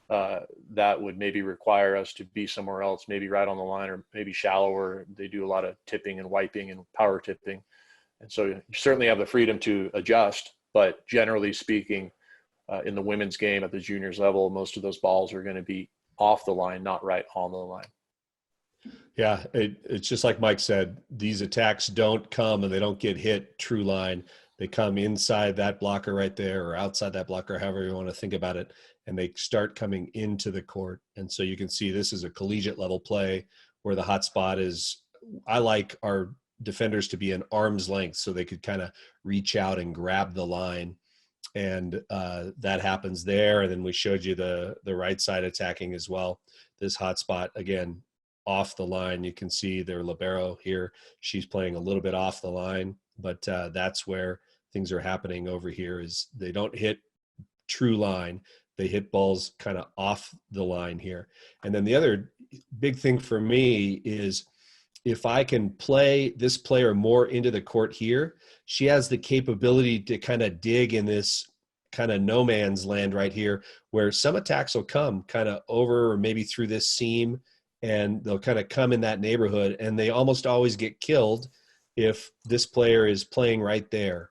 that would maybe require us to be somewhere else, maybe right on the line or maybe shallower. They do a lot of tipping and wiping and power tipping. And so you certainly have the freedom to adjust, but generally speaking, in the women's game at the juniors level, most of those balls are going to be off the line, not right on the line. Yeah, it's just like Mike said, these attacks don't come and they don't get hit true line. They come inside that blocker right there or outside that blocker, however you want to think about it, and they start coming into the court. And so you can see this is a collegiate level play where the hot spot is, I like our defenders to be an arm's length so they could kind of reach out and grab the line. And that happens there. And then we showed you the right side attacking as well. This hot spot, again, off the line. You can see their libero here. She's playing a little bit off the line, but that's where things are happening over here is they don't hit true line. They hit balls kind of off the line here. And then the other big thing for me is if I can play this player more into the court here, she has the capability to kind of dig in this kind of no man's land right here where some attacks will come kind of over or maybe through this seam and they'll kind of come in that neighborhood and they almost always get killed if this player is playing right there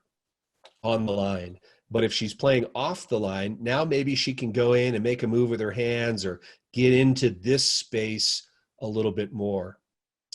on the line. But if she's playing off the line, now maybe she can go in and make a move with her hands or get into this space a little bit more.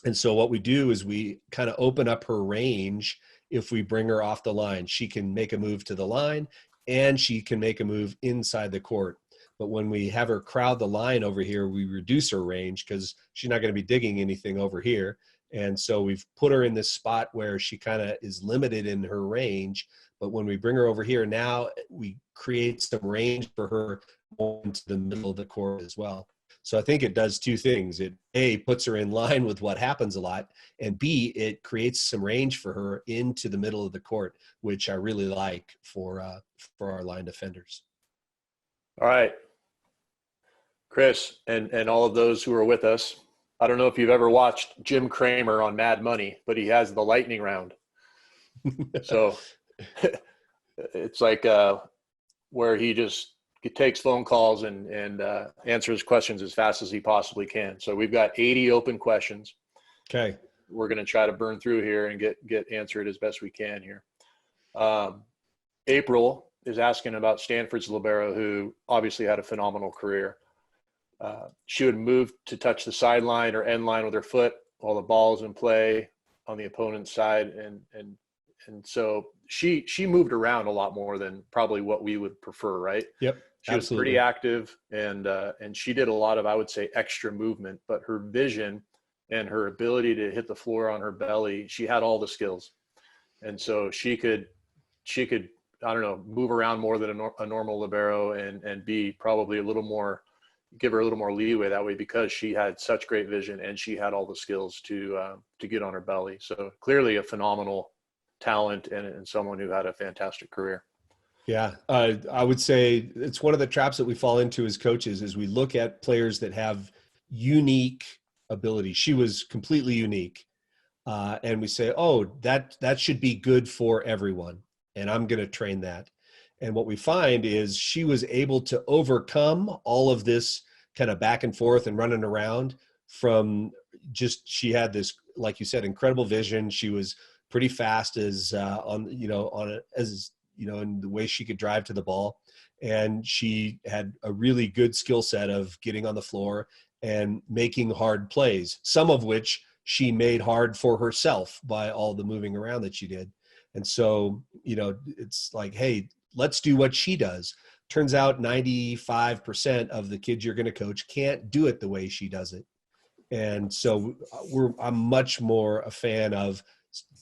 And so what we do is we kind of open up her range. If we bring her off the line, she can make a move to the line and she can make a move inside the court. But when we have her crowd the line over here, we reduce her range because she's not going to be digging anything over here. And so we've put her in this spot where she kind of is limited in her range. But when we bring her over here, now we create some range for her more into the middle of the court as well. So I think it does two things. It, A, puts her in line with what happens a lot, and B, it creates some range for her into the middle of the court, which I really like for our line defenders. All right. Chris, and all of those who are with us, I don't know if you've ever watched Jim Cramer on Mad Money, but he has the lightning round. So it's like where he takes phone calls and answers questions as fast as he possibly can. So we've got 80 open questions. Okay. We're going to try to burn through here and get answered as best we can here. April is asking about Stanford's libero, who obviously had a phenomenal career. She would move to touch the sideline or end line with her foot while the ball is in play on the opponent's side. And so she moved around a lot more than probably what we would prefer, right? Yep. She was Absolutely. pretty active and she did a lot of, I would say, extra movement, but her vision and her ability to hit the floor on her belly, she had all the skills. And so she could, I don't know, move around more than a normal libero and be probably give her a little more leeway that way because she had such great vision and she had all the skills to get on her belly. So clearly a phenomenal talent and someone who had a fantastic career. Yeah, I would say it's one of the traps that we fall into as coaches is we look at players that have unique ability. She was completely unique. And we say, oh, that should be good for everyone. And I'm going to train that. And what we find is she was able to overcome all of this kind of back and forth and running around from she had this, like you said, incredible vision. She was pretty fast in the way she could drive to the ball. And she had a really good skill set of getting on the floor and making hard plays, some of which she made hard for herself by all the moving around that she did. And so, it's like, hey, let's do what she does. Turns out 95% of the kids you're going to coach can't do it the way she does it. And so I'm much more a fan of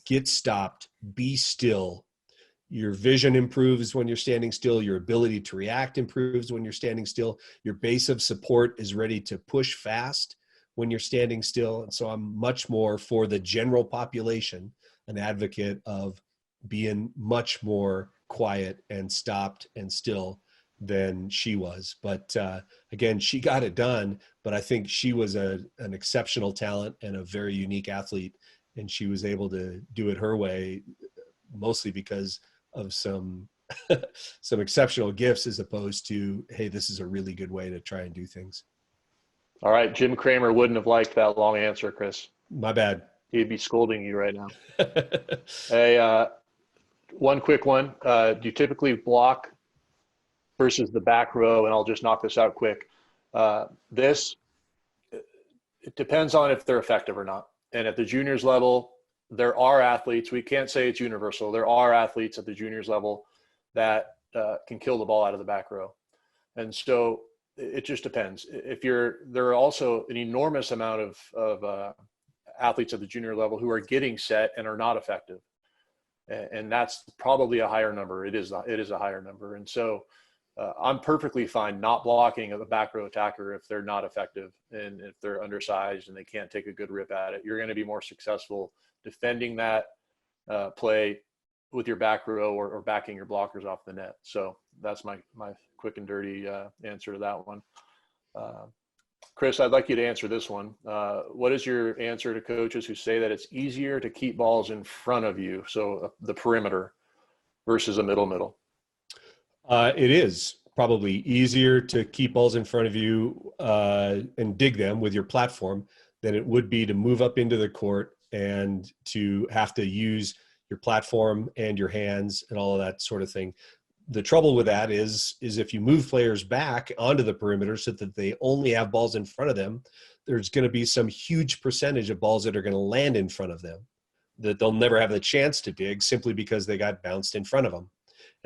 get stopped, be still. Your vision improves when you're standing still. Your ability to react improves when you're standing still. Your base of support is ready to push fast when you're standing still. And so I'm much more for the general population, an advocate of being much more quiet and stopped and still than she was. But again, she got it done, but I think she was an exceptional talent and a very unique athlete. And she was able to do it her way, mostly because of some some exceptional gifts, as opposed to, hey, this is a really good way to try and do things. All right. Jim Kramer wouldn't have liked that long answer, Chris. My bad. He'd be scolding you right now. Hey, one quick one. Do you typically block versus the back row? And I'll just knock this out quick. It depends on if they're effective or not. And at the juniors level, there are athletes, we can't say it's universal. There are athletes at the juniors level that can kill the ball out of the back row. And so it just depends. There are also an enormous amount of athletes at the junior level who are getting set and are not effective. And that's probably a higher number. It is a higher number. And so I'm perfectly fine not blocking a back row attacker if they're not effective and if they're undersized and they can't take a good rip at it. You're going to be more successful defending that play with your back row or backing your blockers off the net. So that's my quick and dirty answer to that one. Chris, I'd like you to answer this one. What is your answer to coaches who say that it's easier to keep balls in front of you, so the perimeter, versus a middle? It is probably easier to keep balls in front of you and dig them with your platform than it would be to move up into the court and to have to use your platform and your hands and all of that sort of thing. The trouble with that is if you move players back onto the perimeter so that they only have balls in front of them, there's going to be some huge percentage of balls that are going to land in front of them that they'll never have the chance to dig simply because they got bounced in front of them.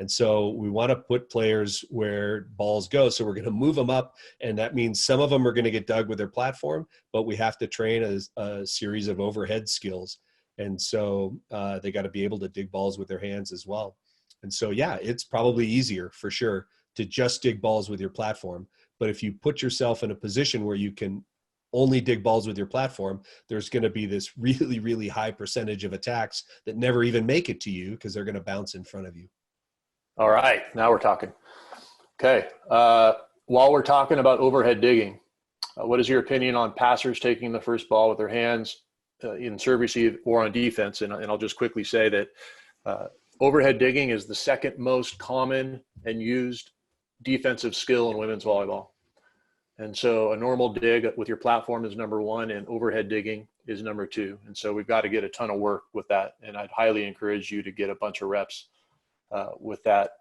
And so we want to put players where balls go. So we're going to move them up. And that means some of them are going to get dug with their platform, but we have to train a series of overhead skills. And so they got to be able to dig balls with their hands as well. And so, yeah, it's probably easier for sure to just dig balls with your platform. But if you put yourself in a position where you can only dig balls with your platform, there's going to be this really, really high percentage of attacks that never even make it to you because they're going to bounce in front of you. All right, now we're talking. Okay, while we're talking about overhead digging, what is your opinion on passers taking the first ball with their hands in serve receive or on defense? And I'll just quickly say that overhead digging is the second most common and used defensive skill in women's volleyball. And so a normal dig with your platform is number one, and overhead digging is number two. And so we've got to get a ton of work with that. And I'd highly encourage you to get a bunch of reps with that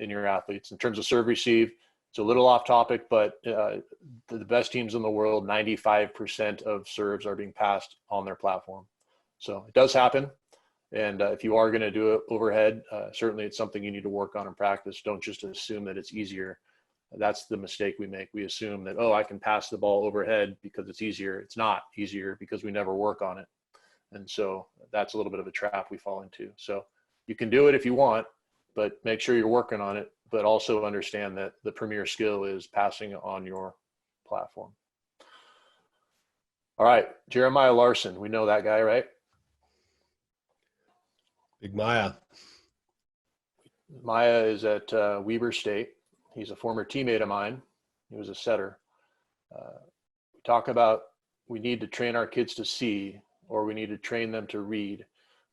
in your athletes. In terms of serve receive, it's a little off topic, but the best teams in the world, 95% of serves are being passed on their platform. So it does happen. And if you are going to do it overhead, certainly it's something you need to work on in practice. Don't just assume that it's easier. That's the mistake we make. We assume that, I can pass the ball overhead because it's easier. It's not easier because we never work on it. And so that's a little bit of a trap we fall into. So you can do it if you want, but make sure you're working on it, but also understand that the premier skill is passing on your platform. All right, Jeremiah Larson, we know that guy, right? Big Maya. Maya is at Weber State. He's a former teammate of mine. He was a setter. We talk about we need to train our kids to see, or we need to train them to read.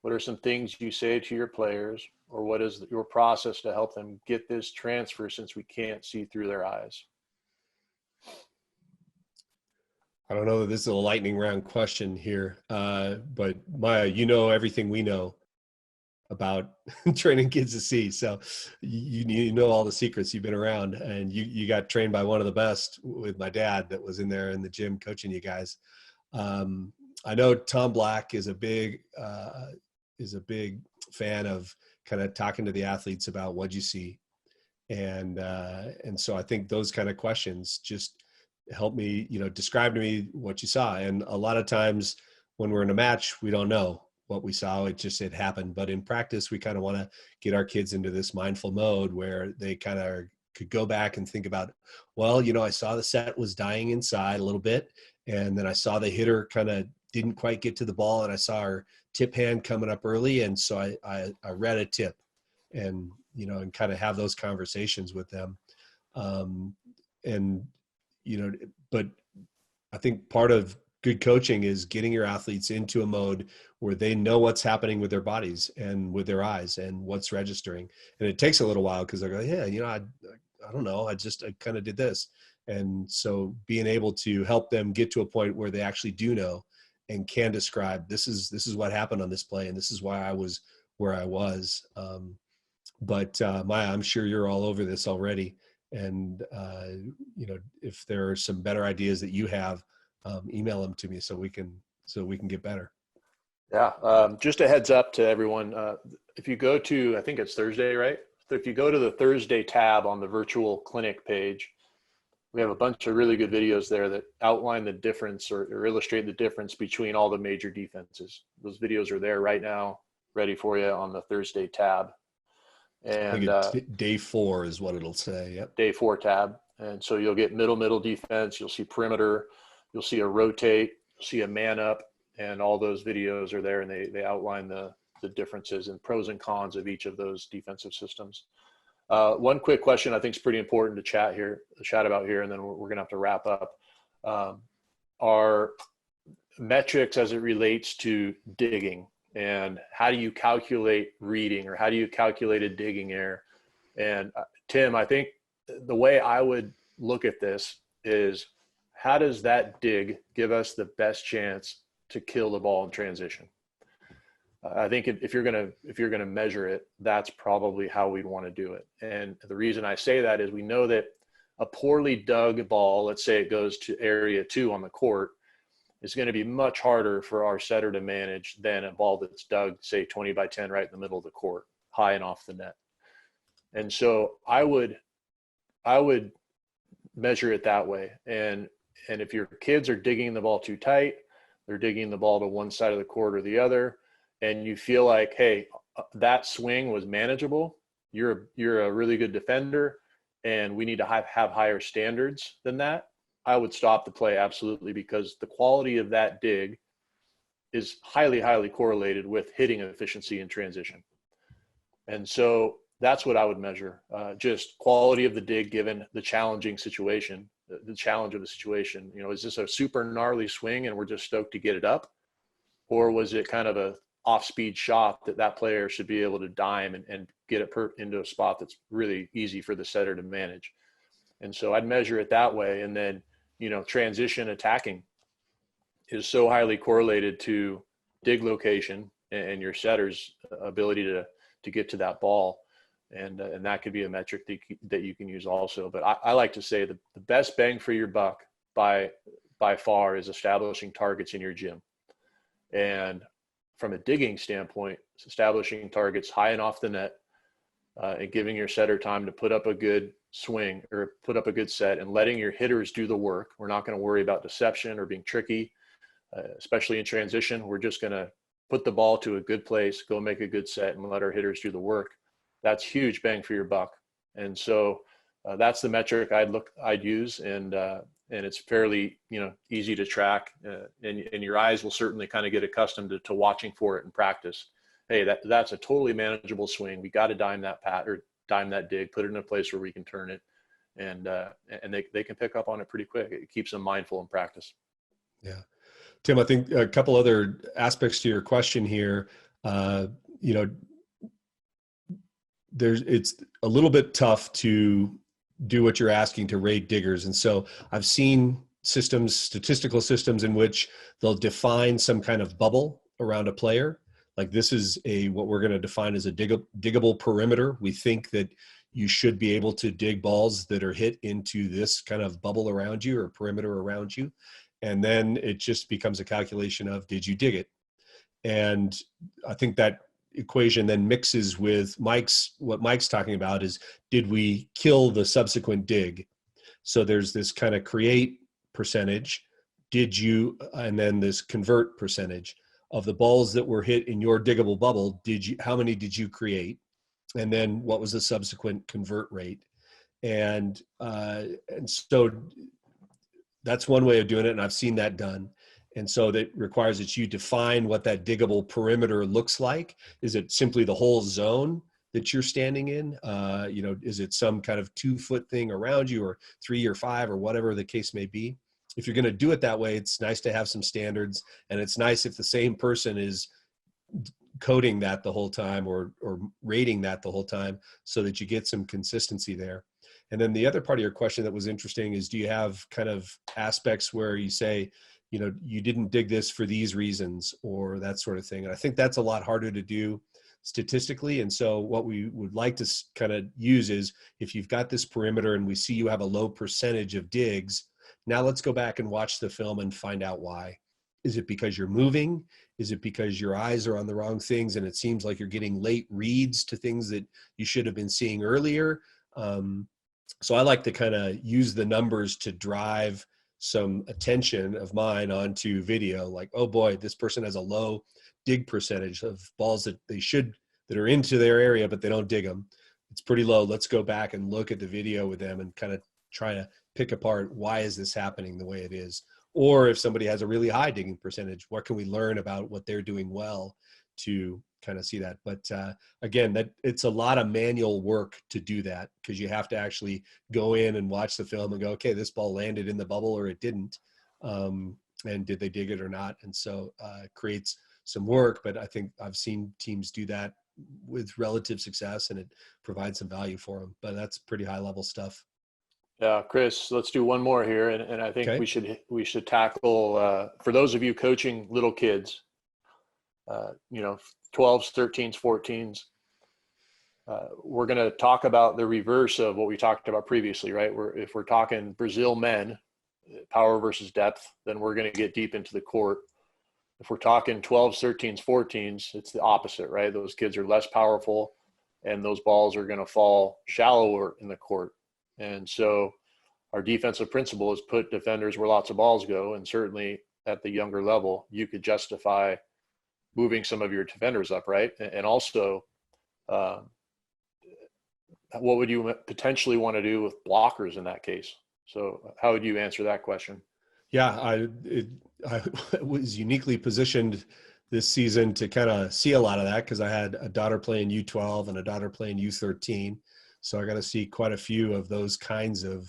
What are some things you say to your players, or what is your process to help them get this transfer since we can't see through their eyes? I don't know that this is a lightning round question here, but Maya, you know everything we know about training kids to see. So you know all the secrets. You've been around, and you got trained by one of the best with my dad that was in there in the gym coaching you guys. I know Tom Black is a big fan of kind of talking to the athletes about what you see. And so I think those kind of questions just help me, describe to me what you saw. And a lot of times when we're in a match, we don't know what we saw. It happened. But in practice, we kind of want to get our kids into this mindful mode where they kind of could go back and think about, I saw the set was dying inside a little bit, And then I saw the hitter kind of didn't quite get to the ball, and I saw her tip hand coming up early. And so I read a tip, and, and kind of have those conversations with them. And, but I think part of good coaching is getting your athletes into a mode where they know what's happening with their bodies and with their eyes and what's registering. And it takes a little while because they go, yeah, I don't know. I kind of did this. And so being able to help them get to a point where they actually do know and can describe, this is what happened on this play, and this is why I was where I was. But Maya, I'm sure you're all over this already. And, if there are some better ideas that you have, email them to me so we can get better. Yeah. Just a heads up to everyone. If you go to, I think it's Thursday, right? If you go to the Thursday tab on the virtual clinic page, we have a bunch of really good videos there that outline the difference or illustrate the difference between all the major defenses. Those videos are there right now, ready for you on the Thursday tab. And I think day 4 is what it'll say. Yep. Day 4 tab. And so you'll get middle defense. You'll see perimeter. You'll see a rotate. You'll see a man up. And all those videos are there, and they outline the differences and pros and cons of each of those defensive systems. One quick question I think is pretty important to chat about here, and then we're going to have to wrap up. Are metrics as it relates to digging, and how do you calculate reading, or how do you calculate a digging error? And Tim, I think the way I would look at this is, how does that dig give us the best chance to kill the ball in transition? I think if you're gonna measure it, that's probably how we'd want to do it. And the reason I say that is we know that a poorly dug ball, let's say it goes to area 2 on the court, is going to be much harder for our setter to manage than a ball that's dug, say 20 by 10 right in the middle of the court, high and off the net. And so I would measure it that way. And if your kids are digging the ball too tight, they're digging the ball to one side of the court or the other, and you feel like, hey, that swing was manageable, you're a really good defender, and we need to have higher standards than that, I would stop the play absolutely, because the quality of that dig is highly, highly correlated with hitting efficiency in transition. And so that's what I would measure, just quality of the dig given the challenging situation, the challenge of the situation. Is this a super gnarly swing and we're just stoked to get it up? Or was it kind of a off-speed shot that player should be able to dime and get it into a spot that's really easy for the setter to manage? And so I'd measure it that way. And then, transition attacking is so highly correlated to dig location and your setter's ability to get to that ball. And that could be a metric that you can use also. But I like to say the best bang for your buck by far is establishing targets in your gym. And from a digging standpoint, it's establishing targets high and off the net, and giving your setter time to put up a good swing or put up a good set, and letting your hitters do the work. We're not going to worry about deception or being tricky, especially in transition. We're just going to put the ball to a good place, go make a good set, and let our hitters do the work. That's huge bang for your buck. And so that's the metric I'd use. And it's fairly, easy to track, and your eyes will certainly kind of get accustomed to watching for it in practice. Hey, that's a totally manageable swing. We got to dime that dig, put it in a place where we can turn it, and they can pick up on it pretty quick. It keeps them mindful in practice. Yeah. Tim, I think a couple other aspects to your question here, it's a little bit tough to do what you're asking to rate diggers. And so I've seen statistical systems in which they'll define some kind of bubble around a player. Like, this is what we're going to define as a diggable perimeter. We think that you should be able to dig balls that are hit into this kind of bubble around you or perimeter around you. And then it just becomes a calculation of, did you dig it? And I think that equation then mixes with what Mike's talking about is, did we kill the subsequent dig? So there's this kind of create percentage, and then this convert percentage of the balls that were hit in your diggable bubble. How many did you create? And then what was the subsequent convert rate? And so that's one way of doing it, and I've seen that done. And so that requires that you define what that diggable perimeter looks like. Is it simply the whole zone that you're standing in? Is it some kind of 2-foot thing around you, or 3 or 5, or whatever the case may be? If you're going to do it that way, it's nice to have some standards, and it's nice if the same person is coding that the whole time, or rating that the whole time, so that you get some consistency there. And then the other part of your question that was interesting is, do you have kind of aspects where you say, you didn't dig this for these reasons, or that sort of thing? And I think that's a lot harder to do statistically. And so what we would like to kind of use is, if you've got this perimeter and we see you have a low percentage of digs, now let's go back and watch the film and find out why. Is it because you're moving? Is it because your eyes are on the wrong things and it seems like you're getting late reads to things that you should have been seeing earlier? So I like to kind of use the numbers to drive some attention of mine onto video. Like, oh boy, this person has a low dig percentage of balls that that are into their area, but they don't dig them. It's pretty low. Let's go back and look at the video with them and kind of try to pick apart, why is this happening the way it is? Or if somebody has a really high digging percentage, what can we learn about what they're doing well to kind of see that? But again, that it's a lot of manual work to do that, because you have to actually go in and watch the film and go, okay, this ball landed in the bubble or it didn't. And did they dig it or not? And so it creates some work, but I think I've seen teams do that with relative success, and it provides some value for them. But that's pretty high level stuff. Yeah, Chris, let's do one more here. And I think Okay. we should tackle, for those of you coaching little kids, 12s, 13s, 14s, we're going to talk about the reverse of what we talked about previously, right? If we're talking Brazil men, power versus depth, then we're going to get deep into the court. If we're talking 12s, 13s, 14s, it's the opposite, right? Those kids are less powerful, and those balls are going to fall shallower in the court. And so our defensive principle is put defenders where lots of balls go. And certainly at the younger level, you could justify moving some of your defenders up, right? And also, what would you potentially want to do with blockers in that case? So how would you answer that question? Yeah, I was uniquely positioned this season to kind of see a lot of that, because I had a daughter playing U12 and a daughter playing U13. So I got to see quite a few of those kinds of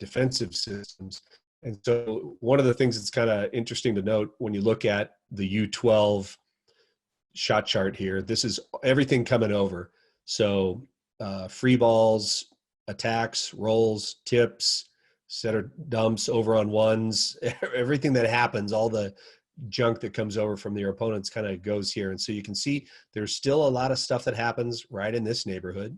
defensive systems. And so one of the things that's kind of interesting to note when you look at the U12 shot chart here, this is everything coming over. So free balls, attacks, rolls, tips, setter dumps, over on ones, everything that happens, all the junk that comes over from your opponents kind of goes here. And so you can see there's still a lot of stuff that happens right in this neighborhood,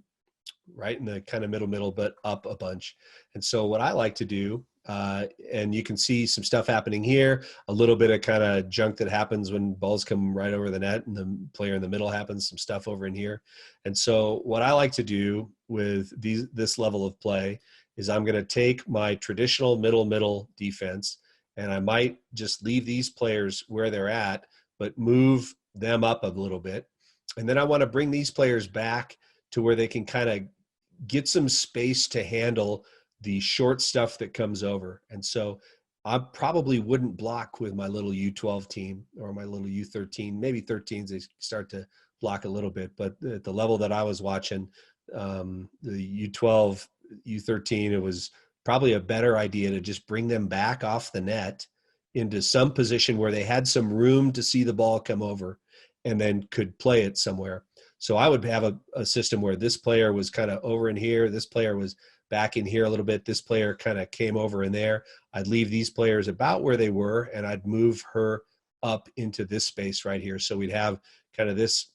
right in the kind of middle, but up a bunch. And so what I like to do, and you can see some stuff happening here, a little bit of kind of junk that happens when balls come right over the net and the player in the middle happens, some stuff over in here. And so what I like to do with this level of play is I'm going to take my traditional middle defense, and I might just leave these players where they're at, but move them up a little bit. And then I want to bring these players back to where they can kind of get some space to handle the short stuff that comes over. And so I probably wouldn't block with my little U12 team or my little U13, maybe 13s, they start to block a little bit. But at the level that I was watching, the U12, U13, it was probably a better idea to just bring them back off the net into some position where they had some room to see the ball come over and then could play it somewhere. So I would have a system where this player was kind of over in here, this player was back in here a little bit, this player kind of came over in there. I'd leave these players about where they were, and I'd move her up into this space right here. So we'd have kind of this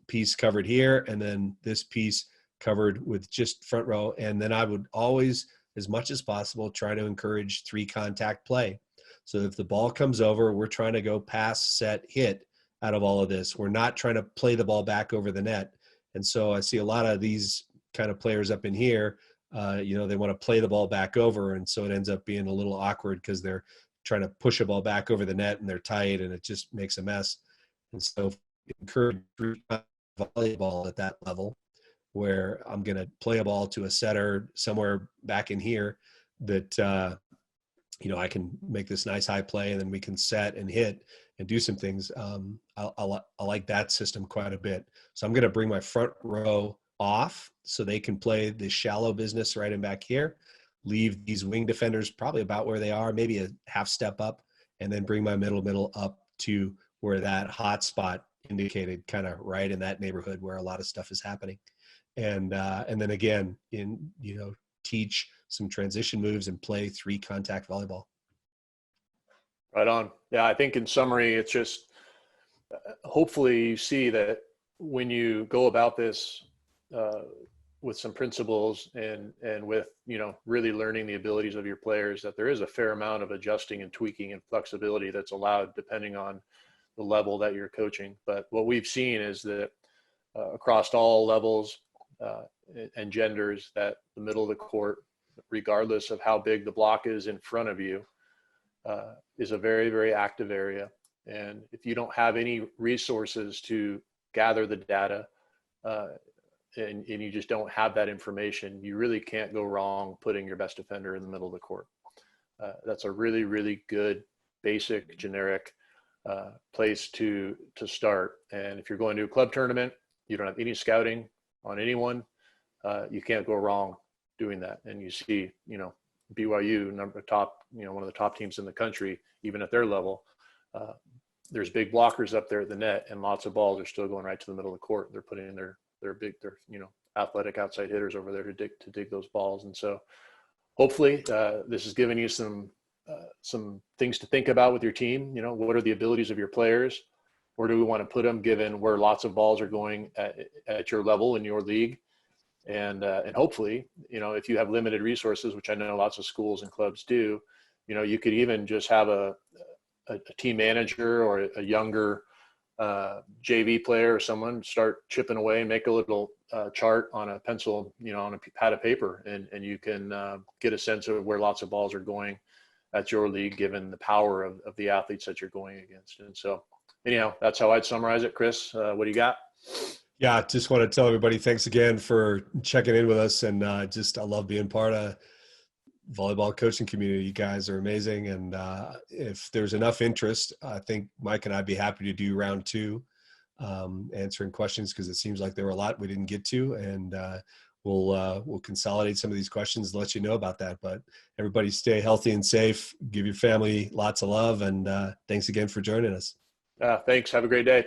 piece covered here, and then this piece covered with just front row. And then I would always, as much as possible, try to encourage 3-contact play. So if the ball comes over, we're trying to go pass, set, hit out of all of this. We're not trying to play the ball back over the net. And so I see a lot of these kind of players up in here, they want to play the ball back over. And so it ends up being a little awkward because they're trying to push a ball back over the net and they're tight and it just makes a mess. And so encourage volleyball at that level, where I'm going to play a ball to a setter somewhere back in here that I can make this nice high play, and then we can set and hit and do some things. I like that system quite a bit. So I'm going to bring my front row off so they can play the shallow business right in back here, leave these wing defenders probably about where they are, maybe a half step up, and then bring my middle up to where that hot spot indicated, kind of right in that neighborhood where a lot of stuff is happening. And then again, teach some transition moves and play 3 contact volleyball. Right on. Yeah, I think in summary, it's just hopefully you see that when you go about this with some principles and with, really learning the abilities of your players, that there is a fair amount of adjusting and tweaking and flexibility that's allowed depending on the level that you're coaching. But what we've seen is that across all levels and genders, that the middle of the court, regardless of how big the block is in front of you, is a very, very active area. And if you don't have any resources to gather the data and you just don't have that information, you really can't go wrong putting your best defender in the middle of the court. That's a really, really good, basic, generic place to start. And if you're going to a club tournament, you don't have any scouting on anyone, you can't go wrong doing that. And you see, BYU, one of the top teams in the country, even at their level, there's big blockers up there at the net, and lots of balls are still going right to the middle of the court. They're putting in their athletic outside hitters over there to dig those balls. And so hopefully this has given you some things to think about with your team. What are the abilities of your players? Where do we want to put them given where lots of balls are going at your level in your league? And hopefully, if you have limited resources, which I know lots of schools and clubs do, you could even just have a team manager or a younger JV player or someone start chipping away and make a little chart on a pencil, on a pad of paper, and you can get a sense of where lots of balls are going at your league, given the power of the athletes that you're going against. And so anyhow, that's how I'd summarize it. Chris, what do you got? Yeah, just want to tell everybody thanks again for checking in with us, and I love being part of volleyball coaching community. You guys are amazing, and if there's enough interest, I think Mike and I'd be happy to do round 2, answering questions, because it seems like there were a lot we didn't get to, and we'll consolidate some of these questions and let you know about that. But everybody stay healthy and safe. Give your family lots of love, and thanks again for joining us. Thanks. Have a great day.